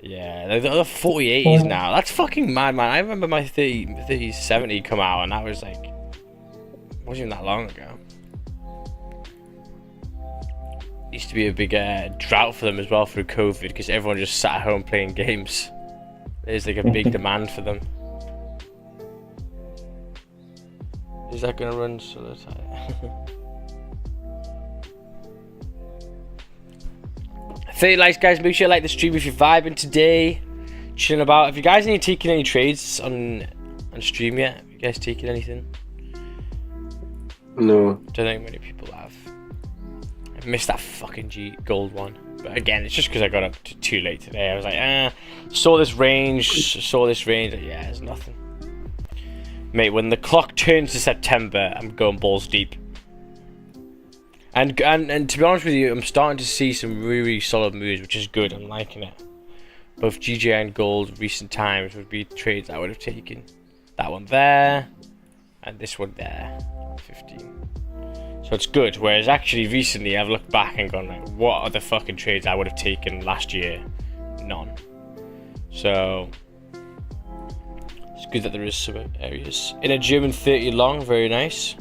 Yeah, the 4080s now. That's fucking mad, man. I remember my 3070 come out, and that was like, wasn't even that long ago. Used to be a big drought for them as well through COVID, because everyone just sat at home playing games. There's like a big demand for them. Is that gonna run solo tight? 30 likes, guys. Make sure you like the stream if you're vibing today. Chilling about. Have you guys taken any trades on stream yet? Have you guys taken anything? No. Don't think many people have. I've missed that fucking gold one. But again, it's just because I got up too late today. I was like, saw this range. Yeah, there's nothing. Mate, when the clock turns to September, I'm going balls deep. And to be honest with you, I'm starting to see some really solid moves, which is good. I'm liking it. Both GJ and gold recent times would be trades I would have taken. That one there, and this one there, 15. So it's good. Whereas actually recently I've looked back and gone like, what are the fucking trades I would have taken last year? None. So it's good that there is some areas. In a German 30 long, very nice.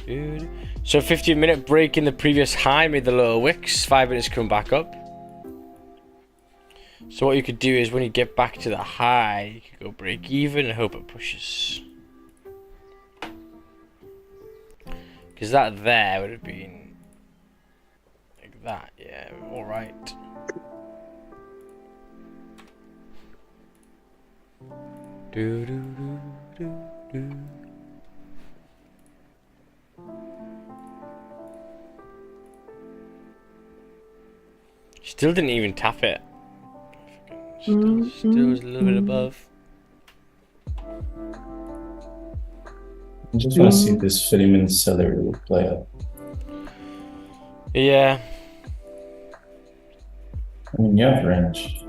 Dude. So 15-minute break in the previous high made the lower wicks. 5 minutes come back up. So what you could do is when you get back to the high, you could go break even and hope it pushes. Because that there would have been like that, yeah, alright. Do do do do do. Still didn't even tap it. Still was a little bit above. I just want to see if this 30-minute salary will play out. Yeah. I mean, you have range.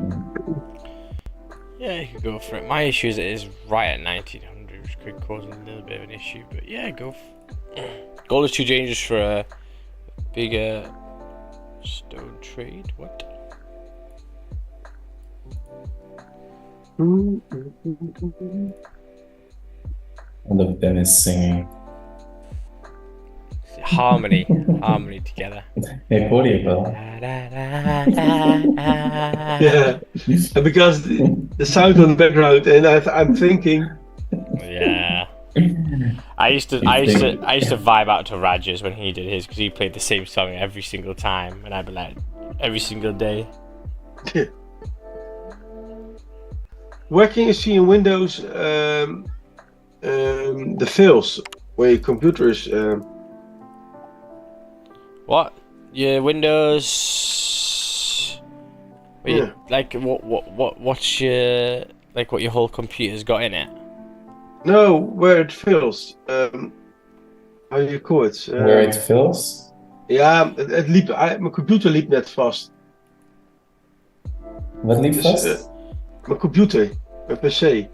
Yeah, you could go for it. My issue is it is right at 1900, which could cause a little bit of an issue. But yeah, go. Gold is too dangerous for a bigger stone trade. What? And the Ben is singing. Harmony, harmony together. Hey, Cody, bro. Yeah, and because the sound on the background, and I'm thinking, Yeah. I used to vibe out to Rajas when he did his, because he played the same song every single time, and I'd be like, every single day. where can you see in Windows the files where your computer is? What? Your Windows? Yeah. Like what's your what your whole computer's got in it? No, where it fills. How do you call it? Where it fills? Ja, mijn computer liep net vast. Wat liep vast? Mijn computer, mijn PC.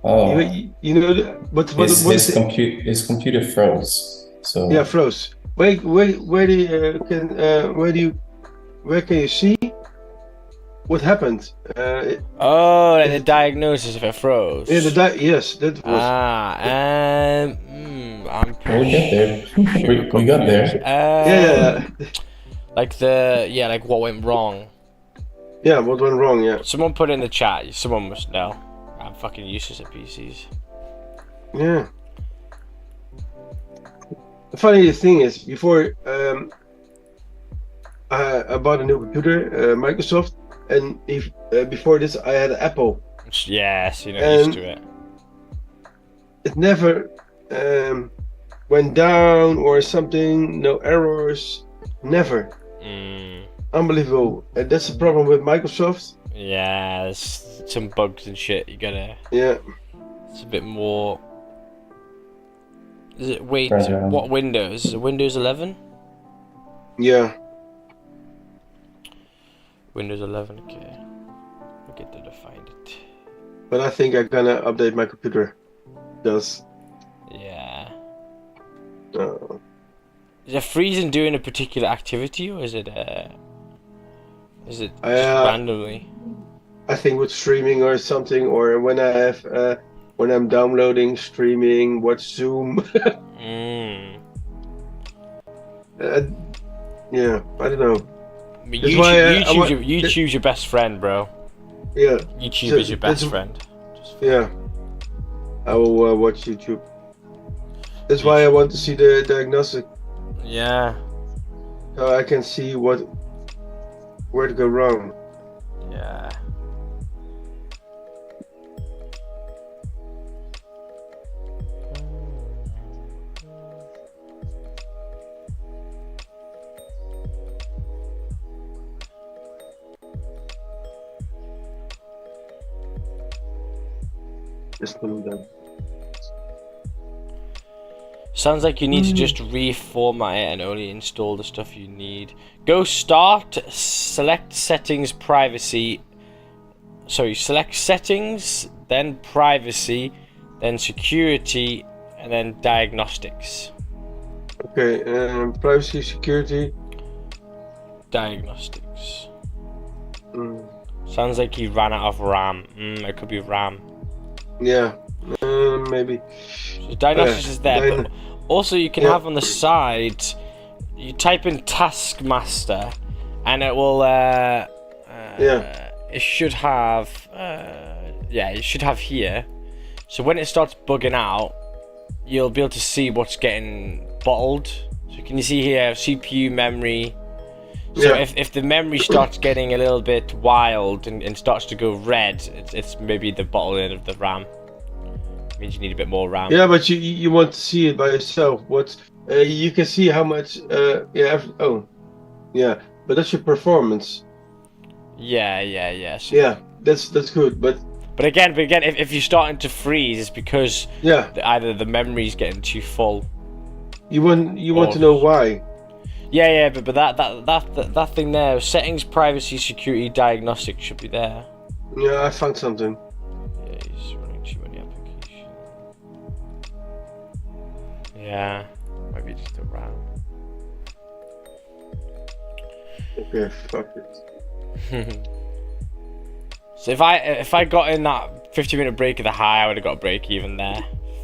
Oh. You know what his is it? his computer froze. So Yeah, froze. Where can you see what happened? Oh, like the diagnosis if it froze. Yeah, yes, that was. I'm pretty we get there. we got there. Yeah. Like like what went wrong. Yeah, what went wrong? Yeah. Someone put in the chat. Someone must know. I'm fucking useless at PCs. Yeah. The funny thing is, before I bought a new computer, Microsoft, and before this I had an Apple. Yes, used to it. It never went down or something. No errors. Never. Unbelievable. And that's the problem with Microsoft. Yeah, there's some bugs and shit. You gotta. Yeah. It's a bit more. Is it? Wait, Fragile. what Windows? Is it Windows 11? Yeah. Windows 11. Okay. I'll get there to find it. But I think I'm gonna update my computer. Because. Yeah. Uh, Is it freezing doing a particular activity, or is it just Uh, randomly? I think with streaming or something, or when I have when I'm downloading, streaming, watch Zoom. Yeah, I don't know. But That's why, YouTube's your best friend, bro. Yeah. YouTube So is your best that's- friend. Yeah. I will watch YouTube. That's why I want to see the diagnostic, Yeah. so I can see where to go wrong. Yeah. Just put them down. Sounds like you need to just reformat it and only install the stuff you need. Go start, select settings, privacy. Sorry, select settings, then privacy, then security, and then diagnostics. Okay, privacy, security. Diagnostics. Mm, Sounds like he ran out of RAM. It could be RAM. yeah, maybe. So diagnostics is there, Dyna- but also you can Yeah. have on the side. You type in Taskmaster, and it will. Yeah. It should have. It should have here. So when it starts bugging out, you'll be able to see what's getting bottled. So can you see here CPU, memory? So Yeah. if the memory starts getting a little bit wild and starts to go red, it's maybe the bottling of the RAM. It means you need a bit more RAM. Yeah, but you want to see it by yourself. What you can see how much. But that's your performance. Yeah. So, Yeah, that's good. But But again, if you're starting to freeze, it's because yeah, either the memory's getting too full. you want to know why. Yeah, but that thing there, settings, privacy, security, diagnostics should be there. Yeah, I found something. Yeah, maybe just around. Okay, fuck it. So if I got in that 50-minute break of the high, I would have got a break even there.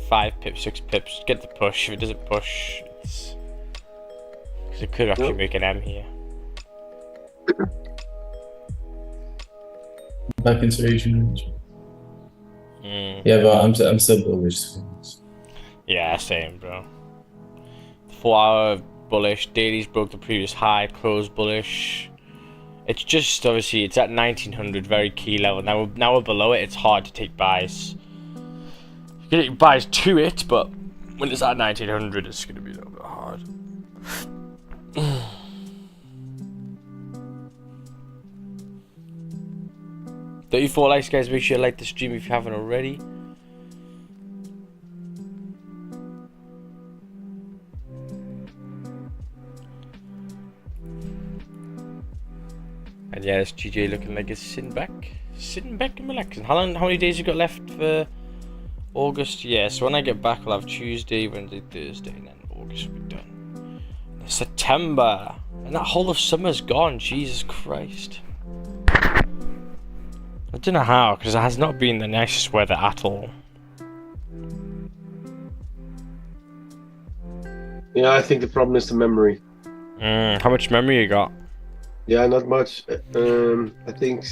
5 pips, 6 pips, get the push. If it doesn't push, it's because it could actually make an M here. Back into Asian range. Mm. Yeah, but I'm still bullish. Yeah, same, bro. 4-hour bullish. Daily's broke the previous high. Close bullish. It's just obviously it's at 1900, very key level. Now we're below it. It's hard to take buys. You can take buys to it, but when it's at 1900, it's gonna be a little bit hard. Don't you fall likes, guys? Make sure you like the stream if you haven't already. And yeah, it's GJ looking like it's sitting back and relaxing. How many days you got left for August? Yeah, so when I get back, I'll have Tuesday, Wednesday, Thursday, and then August will be done. September, and that whole of summer's gone. Jesus Christ. I don't know how, because it has not been the nicest weather at all. Yeah, I think the problem is the memory. How much memory you got? Yeah, not much. I think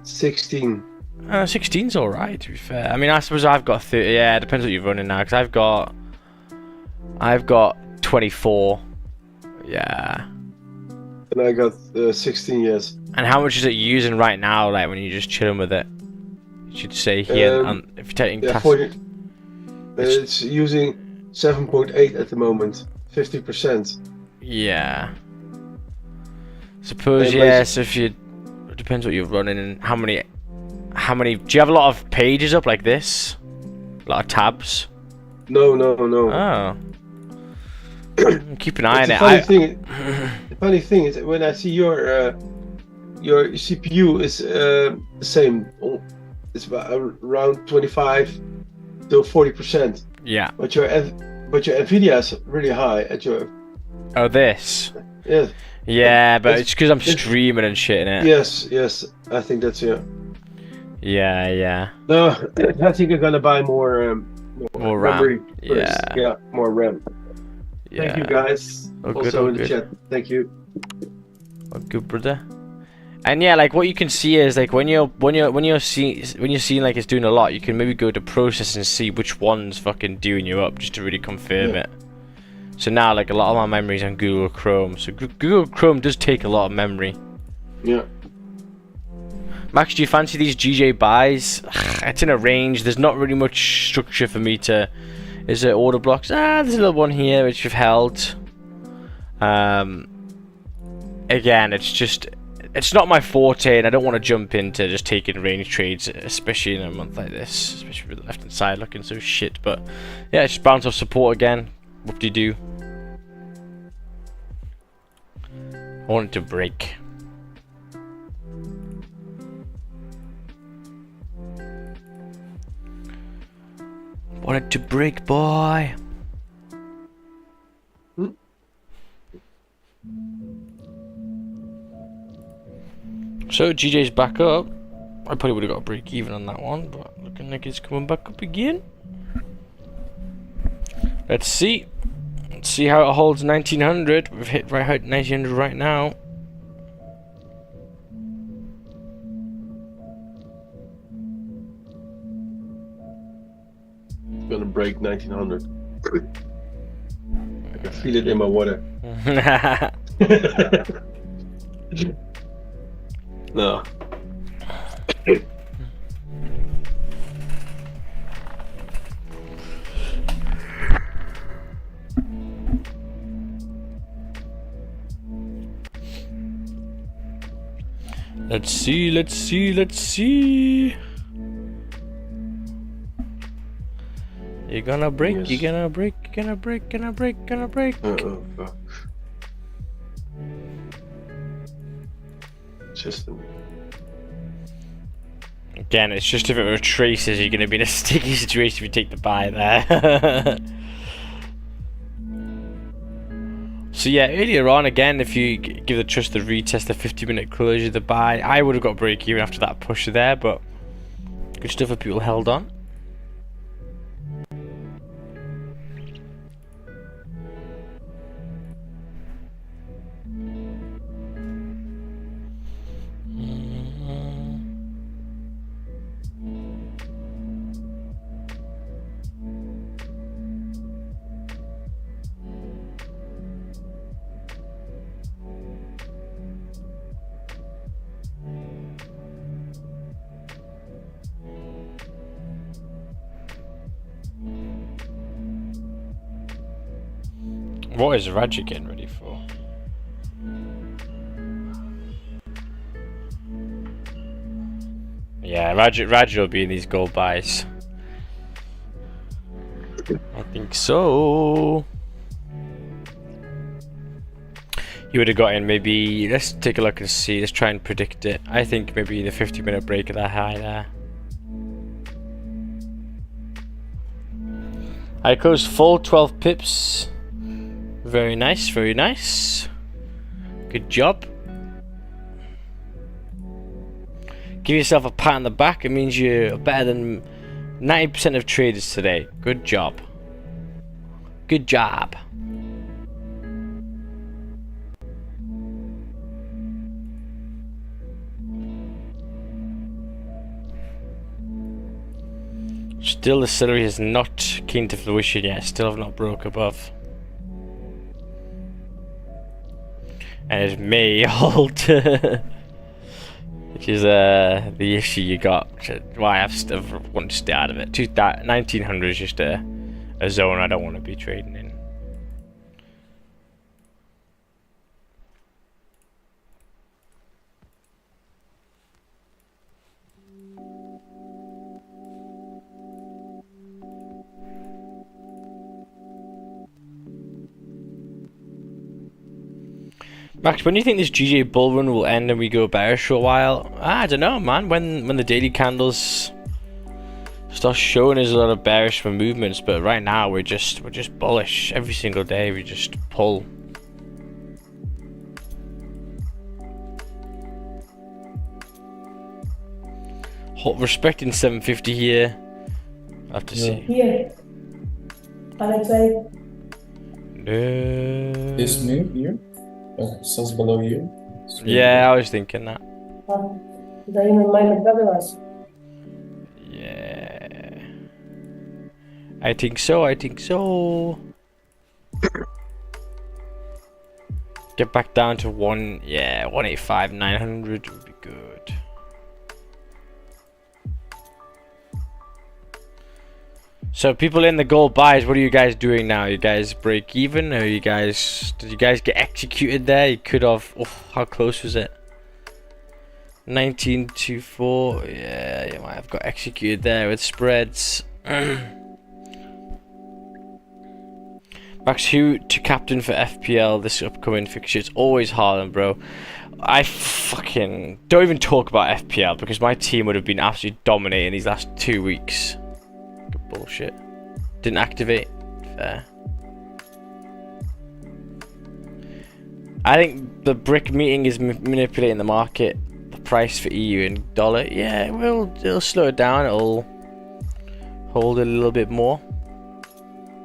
16. 16's alright, to be fair. I mean, I suppose I've got 30. Yeah, it depends what you're running now, because I've got 24. Yeah. And I got 16 years. And how much is it using right now, like when you're just chilling with it? You should say here, if you're taking tasks. It's using 7.8 at the moment. 50%. Yeah. Suppose, yeah, so if you... It depends what you're running and how many... Do you have a lot of pages up like this? A lot of tabs? No. Oh. Keep an eye on it. The funny thing is when I see your CPU is the same. It's about around 25 to 40%. Yeah. But your Nvidia is really high at your. Oh, this. Yes. Yeah, but it's because I'm streaming and shit in it. Yes. I think that's it. Yeah. No, I think I'm gonna buy more RAM. Yeah, more RAM. Yeah. Thank you guys. Also in the chat. Thank you. Oh, good, brother. And yeah, like what you can see is like when you're seeing like it's doing a lot, you can maybe go to process and see which one's fucking doing you up just to really confirm it. So now like a lot of my memory's on Google Chrome. So Google Chrome does take a lot of memory. Yeah. Max, do you fancy these GJ buys? It's in a range. There's not really much structure for me to. Is there order blocks? There's a little one here which we've held. Again, it's not my forte, and I don't want to jump into just taking range trades, especially in a month like this, especially with the left hand side looking so shit. But yeah, it's just bounce off support again. What do you do? I want it to break. Want it to break, boy. So GJ's back up. I probably would have got a break even on that one, but looking like it's coming back up again. Let's see. Let's see how it holds 1900. We've hit right at 1900 right now. Gonna break 1900. I can feel it in my water. No. Let's see. You're gonna break, Yes. you're gonna break. Oh, fuck. Just Again, it's just if it retraces, you're gonna be in a sticky situation if you take the buy there. So yeah, earlier on again, if you give the trust the retest, the 50-minute closure, the buy, I would have got break even after that push there, but good stuff if people held on. What is Roger getting ready for? Yeah, Roger will be in these gold buys. I think so. You would have got in maybe, let's take a look and see, let's try and predict it. I think maybe the 50-minute break of that high there. I closed full 12 pips. Very nice, very nice. Good job. Give yourself a pat on the back. It means you're better than 90% of traders today. Good job. Good job. Still, the celery is not keen to fruition yet. Still have not broke above. And it may hold. Which is the issue you got. Why I want to stay out of it. 1900 is just a zone I don't want to be trading in. Max, when do you think this GJ bull run will end and we go bearish for a while? I don't know, man. When the daily candles start showing us a lot of bearish movements, but right now we're just bullish every single day. We just pull. Respecting 750 here. I'll have to see. Here. Outside. No. This move here, sells below here. Yeah, I was thinking that. Daí mamãe não sabe mais. Yeah. I think so, I think so. Get back down to 185, 900 would be good. So people in the gold buys, what are you guys doing now? You guys break even? Or did you guys get executed there? You could have, how close was it? 1924, yeah, you might have got executed there with spreads. Max, who to captain for FPL this upcoming fixture? It's always Haaland, bro. I fucking don't even talk about FPL because my team would have been absolutely dominating these last 2 weeks. Good bullshit. Didn't activate. Fair. I think the brick meeting is manipulating the market. The price for EU and dollar. Yeah, it'll slow it down. It'll hold it a little bit more.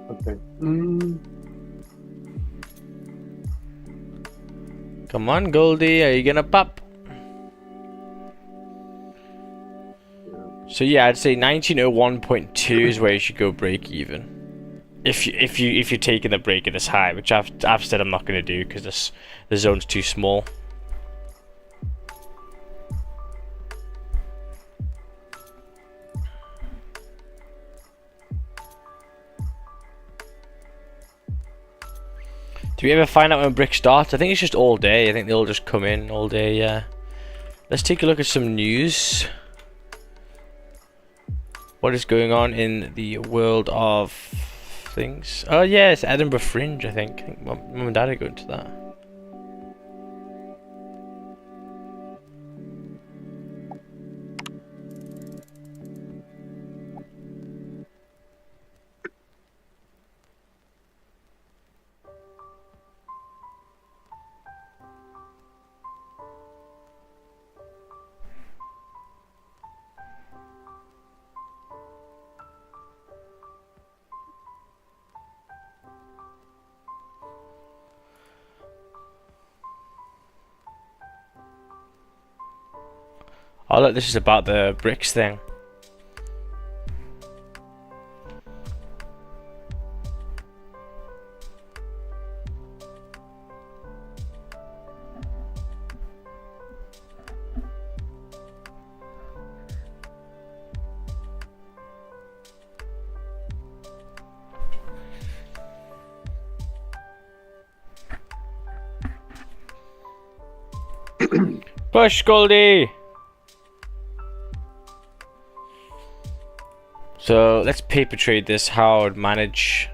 Okay. Come on, Goldie, are you gonna pop? So yeah, I'd say 1901.2 is where you should go break even. If you're taking the break at this high, which I've said I'm not gonna do because the zone's too small. Do we ever find out when brick starts? I think it's just all day. I think they'll just come in all day, yeah. Let's take a look at some news. What is going on in the world of things? Oh yeah, it's Edinburgh Fringe, I think. Mum and Dad are going to that. Oh look, this is about the bricks thing. Push, Goldie! So let's paper trade this, how I would manage.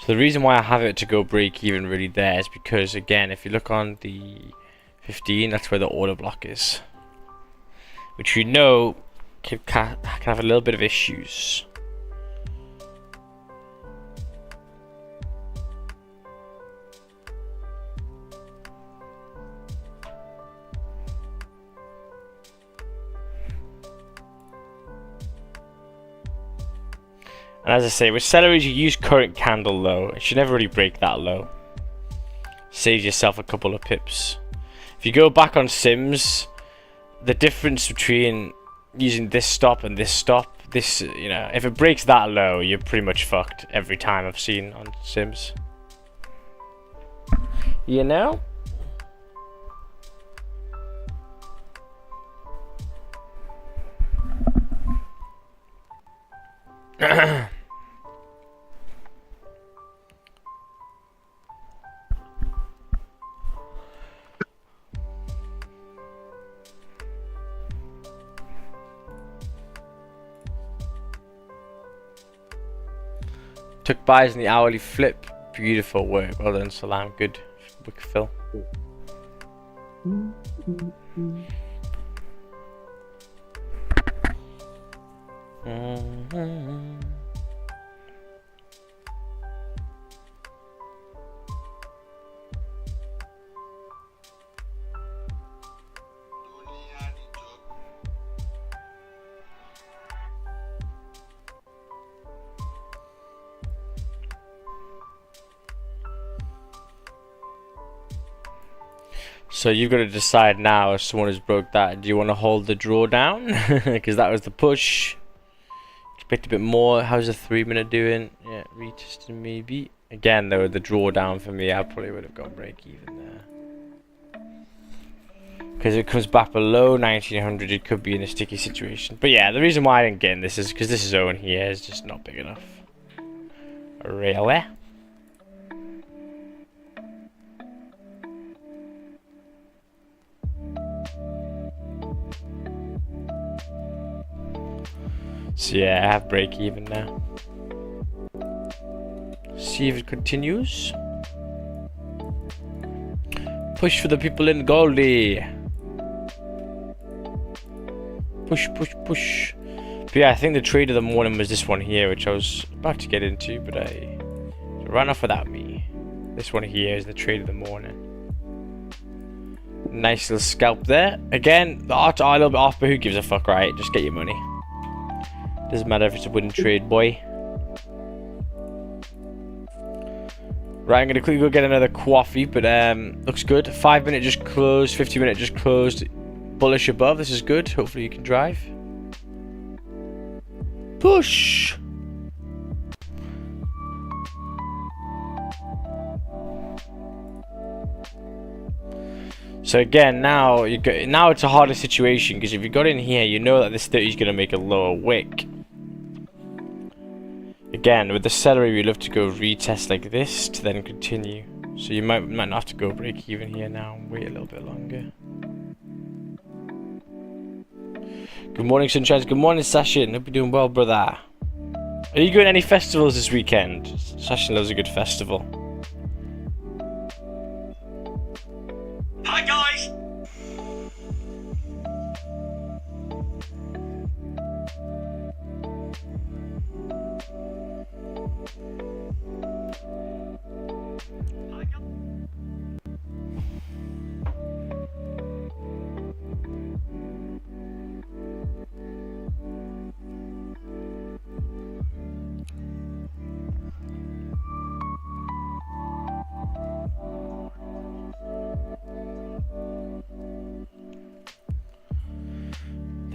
So the reason why I have it to go break even really there is because, again, if you look on the 15, that's where the order block is, which you know can have a little bit of issues. And as I say, with celeries you use current candle low. It should never really break that low. Saves yourself a couple of pips. If you go back on Sims, the difference between using this stop and this stop, this, you know, if it breaks that low, you're pretty much fucked every time I've seen on Sims. You know? Took buys in the hourly flip. Beautiful work. Well done, Salam. Good. Wick fill. So you've got to decide now, as someone has broke that, do you want to hold the draw down? Because that was the push. Expect a bit more. How's the 3 minute doing? Yeah, retesting maybe. Again though, the draw down for me, I probably would have gone break even there. Because if it comes back below 1900, it could be in a sticky situation. But yeah, the reason why I didn't get in this is because this zone here is just not big enough. Really? So yeah, I have break even now. See if it continues. Push for the people in Goldie. Push, push, push. But yeah, I think the trade of the morning was this one here, which I was about to get into, but it ran off without me. This one here is the trade of the morning. Nice little scalp there. Again, the odds are a little bit off, but who gives a fuck, right? Just get your money. Doesn't matter if it's a winning trade, boy. Right, I'm gonna quickly go get another coffee, but looks good. 5 minute just closed, 50 minute just closed. Bullish above, this is good. Hopefully you can drive. Push! So again, now it's a harder situation, because if you got in here, you know that this 30 is gonna make a lower wick. Again, with the celery, we love to go retest like this to then continue. So you might not have to go break even here now and wait a little bit longer. Good morning, Sunshines. Good morning, Sashin. Hope you're doing well, brother. Are you going to any festivals this weekend? Sashin loves a good festival. Hi, guys.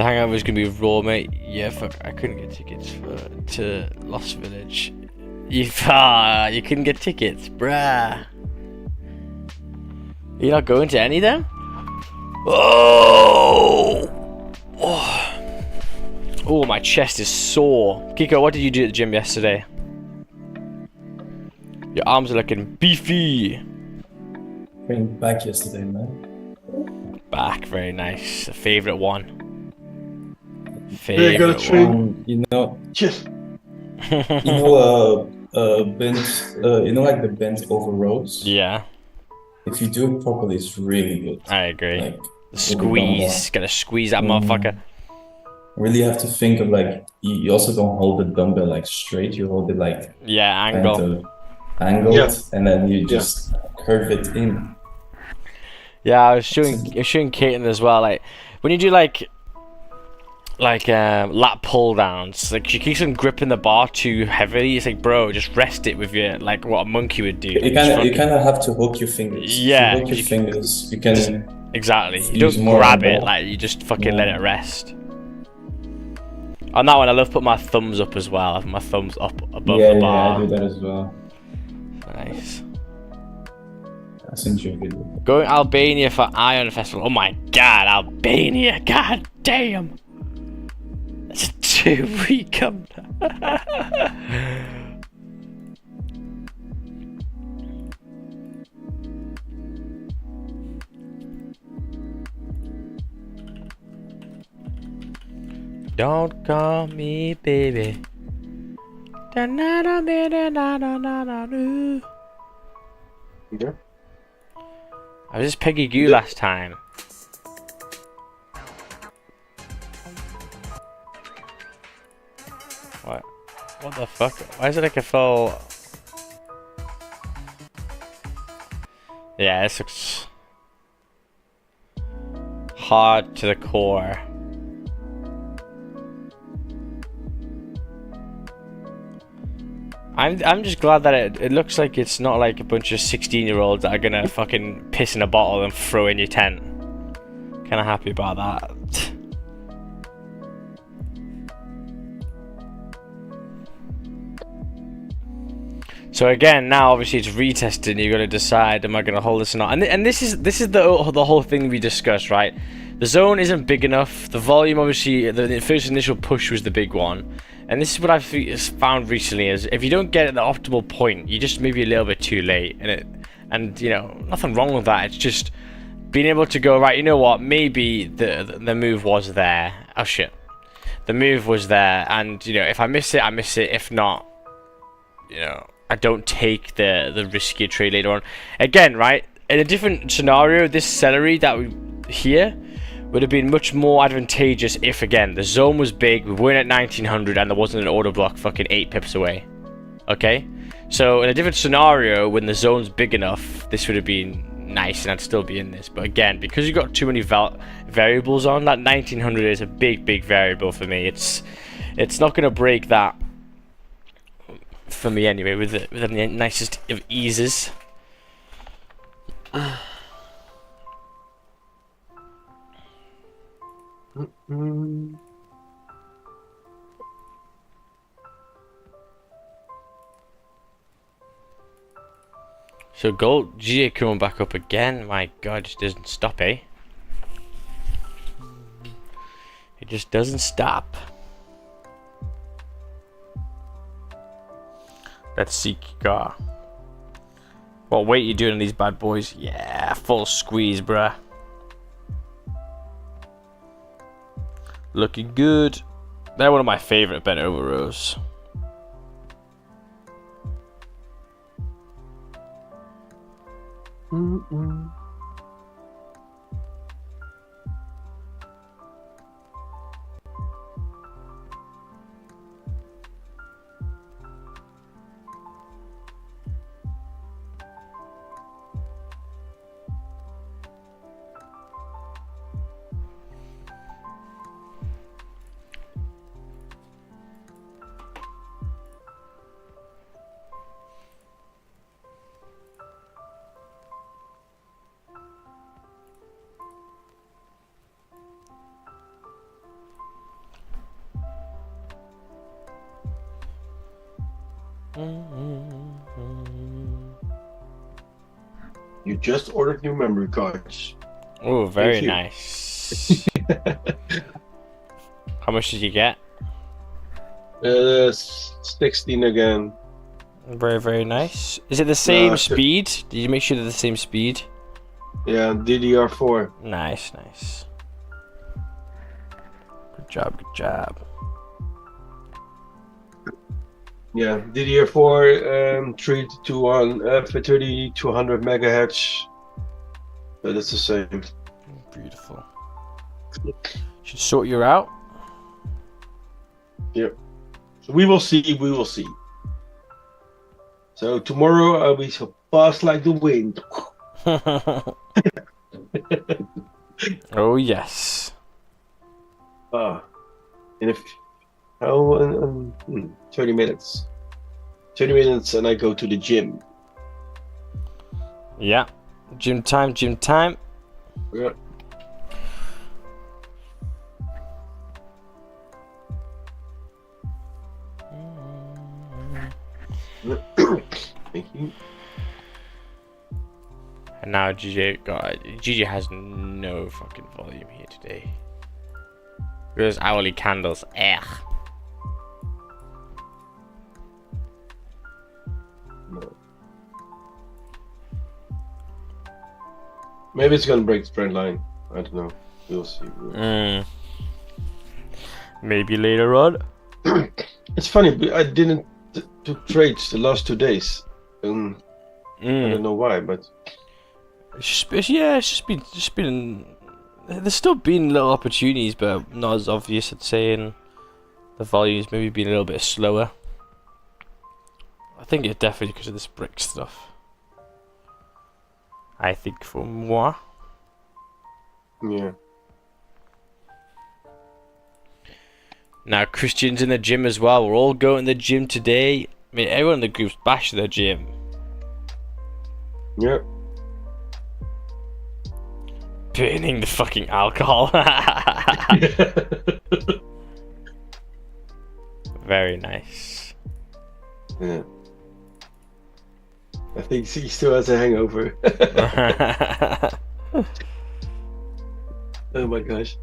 The hangover is gonna be raw, mate. Yeah, fuck. I couldn't get tickets to Lost Village. You couldn't get tickets, bruh. You're not going to any of them? Oh! Oh, my chest is sore. Kiko, what did you do at the gym yesterday? Your arms are looking beefy. Came back yesterday, man. Back, very nice. A favorite one. They gotta Favorite train. one. You know, Just bent, like the bent over rows. Yeah, If you do it properly, it's really good. I agree. Like The squeeze. Gotta squeeze that motherfucker. really have to think of like you also don't hold the dumbbell like straight. You hold it like Yeah, kind angle. of angled, Yeah. and then you just curve it in. Yeah, I was showing Kaiten as well. Like when you do like lat pull downs, like she keeps on gripping the bar too heavily. It's like, bro, just rest it with your like what a monkey would do. You kind of have to hook your fingers. Yeah, if you hook your fingers, you can exactly. You use don't more grab on the it, ball. like you just fucking let it rest. On that one, I love putting my thumbs up as well. I have my thumbs up above the I bar. do that as well. Nice. I sent you a video. Going Albania for Ion Festival. Oh my god, Albania! God damn! That's a 2-week come. Don't call me baby. yeah. I was just Peggy Goo last time. What? What the fuck? Why is it like a full... Yeah, this looks... hard to the core. I'm just glad that it looks like it's not like a bunch of 16-year-olds that are gonna fucking piss in a bottle and throw in your tent. Kinda happy about that. So again, now obviously it's retested. You got to decide, am I going to hold this or not? And this is the whole thing we discussed, right? The zone isn't big enough. The volume, obviously, the first initial push was the big one. And this is what I've found recently: is if you don't get at the optimal point, you just maybe a little bit too late. And you know, nothing wrong with that. It's just being able to go, right, you know what? Maybe the move was there. Oh shit, the move was there, and you know, if I miss it, I miss it. If not, you know, I don't take the riskier trade later on. Again, right, in a different scenario, this celery that we here would have been much more advantageous if, again, the zone was big, we weren't at 1900, and there wasn't an order block fucking 8 pips away. Okay? So, in a different scenario, when the zone's big enough, this would have been nice, and I'd still be in this. But again, because you got too many variables on, that 1900 is a big, big variable for me. It's not going to break that for me anyway, with the nicest of eases. So gold GA coming back up again. My god, it just doesn't stop, eh? It just doesn't stop. Let's see, Kika. What weight you doing on these bad boys? Yeah, full squeeze, bruh. Looking good. They're one of my favorite bent over rows. You just ordered new memory cards. Oh, very Thank you. nice. How much did you get? 16 again. Very, very nice. Is it the same No, speed? Did you make sure they're the same speed? Yeah, DDR4. Nice, nice. Good job, good job. Yeah, DDR4 3 to 1 for 30 to 100 megahertz. But it's the same. Beautiful. Should sort you out. Yep. So we will see. We will see. So tomorrow I'll be so fast like the wind. Oh yes. In a 30 minutes. 30 minutes and I go to the gym. Yeah. Gym time, gym time. Yeah. Thank you. And now GJ has no fucking volume here today. Those hourly candles. Ugh. No. Maybe it's gonna break the trend line. I don't know. We'll see. Maybe later on. It's funny, but I didn't took trades the last 2 days. I don't know why, but It's just been. There's still been little opportunities, but not as obvious. I'd say, and the volume's maybe been a little bit slower. I think it's definitely because of this brick stuff. I think for moi. yeah. Now Christian's in the gym as well. We're all going to the gym today. I mean, everyone in the group's bashed the gym. Yeah. Burning the fucking alcohol. Very nice. Yeah. I think he still has a hangover. Oh my gosh.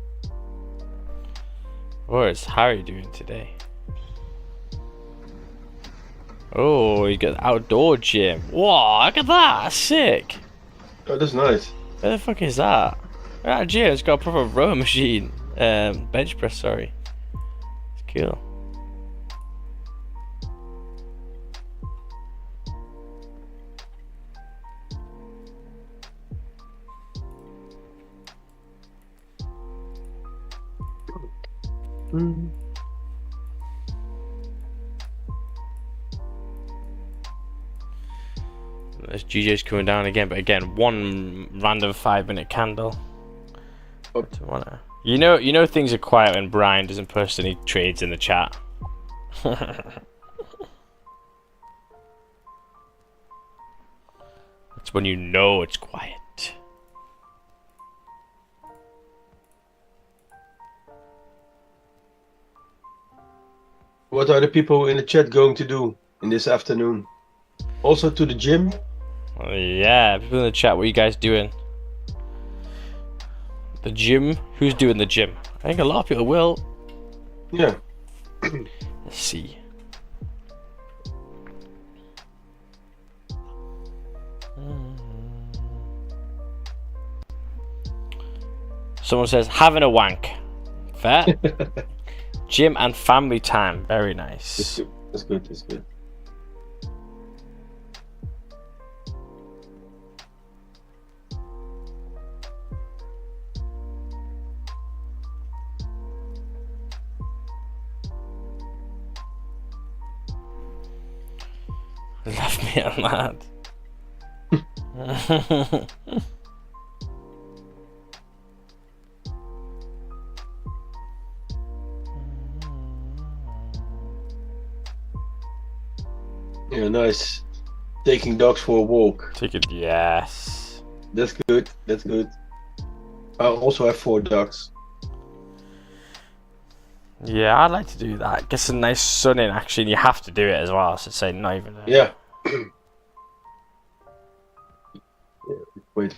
What is Harry doing today? Oh, he got the outdoor gym. Whoa, look at that. That's sick. Oh, that's nice. Where the fuck is that? That gym, it's got a proper row machine. Bench press, sorry. It's cool. There's GJ's coming down again, but again, one random 5-minute candle. You know things are quiet when Brian doesn't post any trades in the chat. That's when you know it's quiet. What are the people in the chat going to do in this afternoon? Also to the gym? Yeah, people in the chat, what are you guys doing? The gym? Who's doing the gym? I think a lot of people will. Yeah. Let's see. Someone says, having a wank. Fair. Gym and family time. Very nice. That's good. That's good. Left me a lad. Yeah, nice. Taking dogs for a walk. Take it, yes. That's good. That's good. I also have 4 dogs. Yeah, I'd like to do that. Get some nice sun in, actually, and you have to do it as well, so say not even... Yeah. Wait.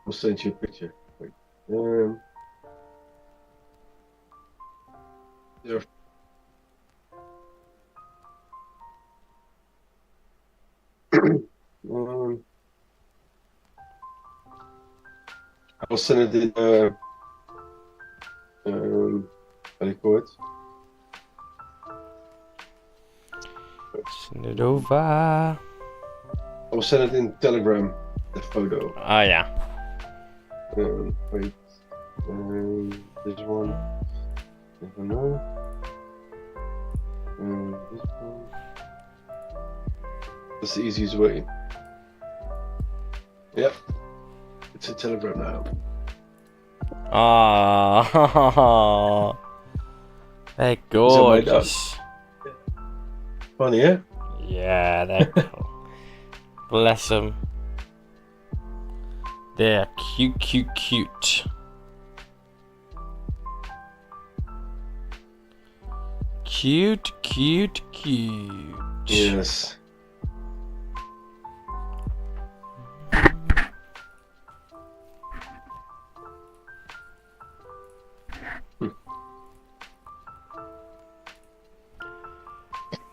I'll send you a picture. Wait. There. I'll send it in. How do you call it? Send it over. I will send it in Telegram. The photo. Oh, yeah. Wait. This one. I don't know. This one. That's the easiest way. Yep. It's a Telegram now. Oh, they're gorgeous. Funny, yeah? Yeah, they're cool. Bless them. They're cute. Cute. Yes.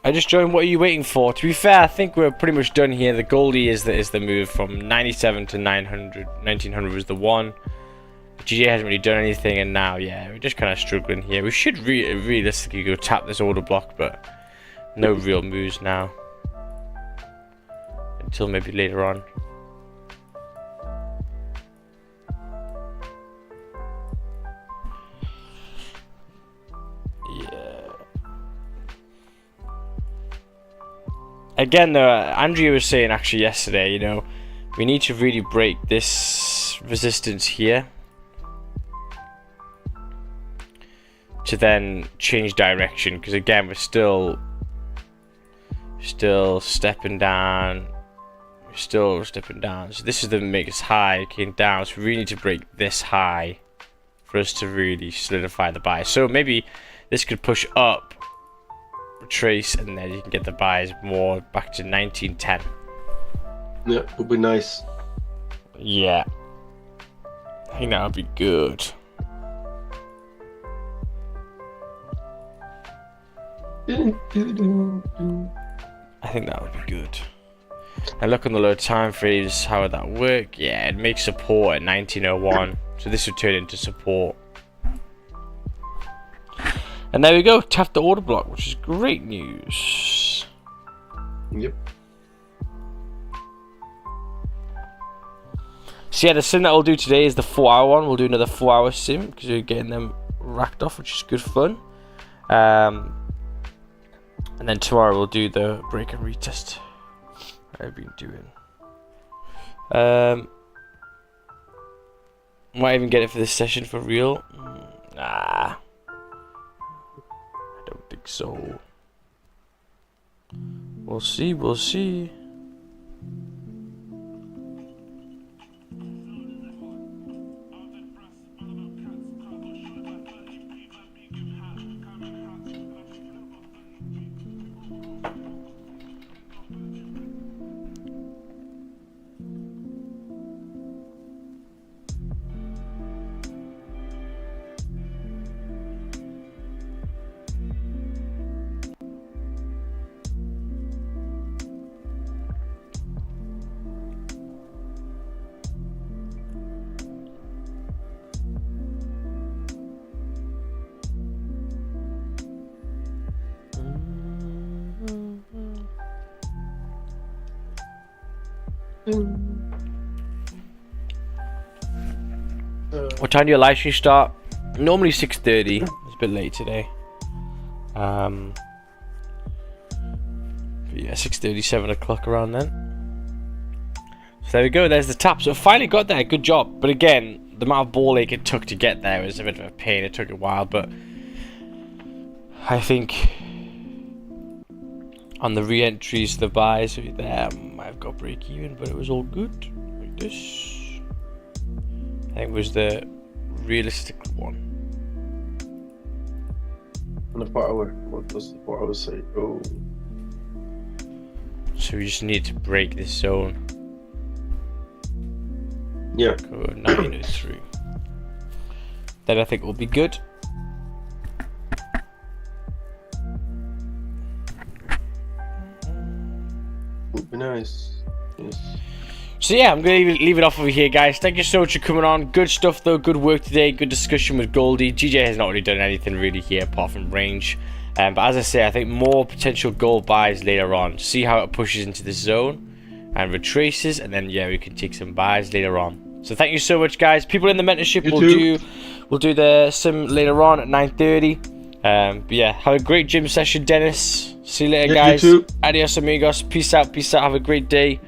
I just joined. What are you waiting for? To be fair, I think we're pretty much done here. The Goldie is the move from 97 to 900. 1900 was the one. GJ hasn't really done anything, and now, yeah, we're just kind of struggling here. We should realistically go tap this order block, but no real moves now. Until maybe later on. Again, though, Andrea was saying actually yesterday, you know, we need to really break this resistance here to then change direction, because again, we're still stepping down. We're still stepping down. So this is the biggest high, came down. So we really need to break this high for us to really solidify the buy. So maybe this could push up, retrace, and then you can get the buys more back to 1910. Yeah, would be nice. Yeah, I think that would be good. I think that would be good. And look on the low time frames, how would that work? Yeah, it makes support at 1901, so this would turn into support. And there we go, tapped the order block, which is great news. Yep. So yeah, the sim that we'll do today is the 4-hour one. We'll do another 4-hour sim because we're getting them racked off, which is good fun. And then tomorrow we'll do the break and retest I've been doing. Might even get it for this session for real. Nah, I don't think so. We'll see. What time do your live stream start? Normally 6:30. It's a bit late today. But yeah, 6:30, 7 o'clock around then. So there we go. There's the tap. So finally got there. Good job. But again, the amount of ball ache it took to get there was a bit of a pain. It took a while, but I think on the re-entries, the buys there, I've got break even, but it was all good. Like this, I think was the realistic one. on the power. What does the power say? Oh, So we just need to break this zone. yeah. Go 903. Then I think we'll be good. Would be nice. Yes. So yeah, I'm going to leave it off over here, guys. Thank you so much for coming on. Good stuff, though. Good work today. Good discussion with Goldie. GJ has not really done anything really here apart from range. But as I say, I think more potential gold buys later on. See how it pushes into this zone and retraces. And then, yeah, we can take some buys later on. So thank you so much, guys. People in the mentorship will do the sim later on at 9:30. But yeah, have a great gym session, Dennis. See you later, guys. You too. Adios, amigos. Peace out. Peace out. Have a great day.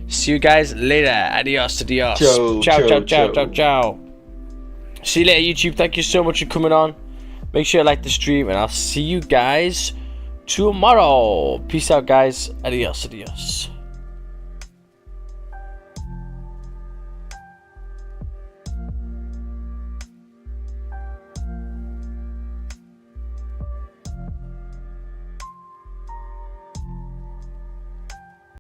See you guys later. Adios, adios. Ciao, ciao, ciao, ciao, ciao, ciao. ciao, ciao. See you later, YouTube. Thank you so much for coming on. Make sure you like the stream, and I'll see you guys tomorrow. Peace out, guys. Adios, adios.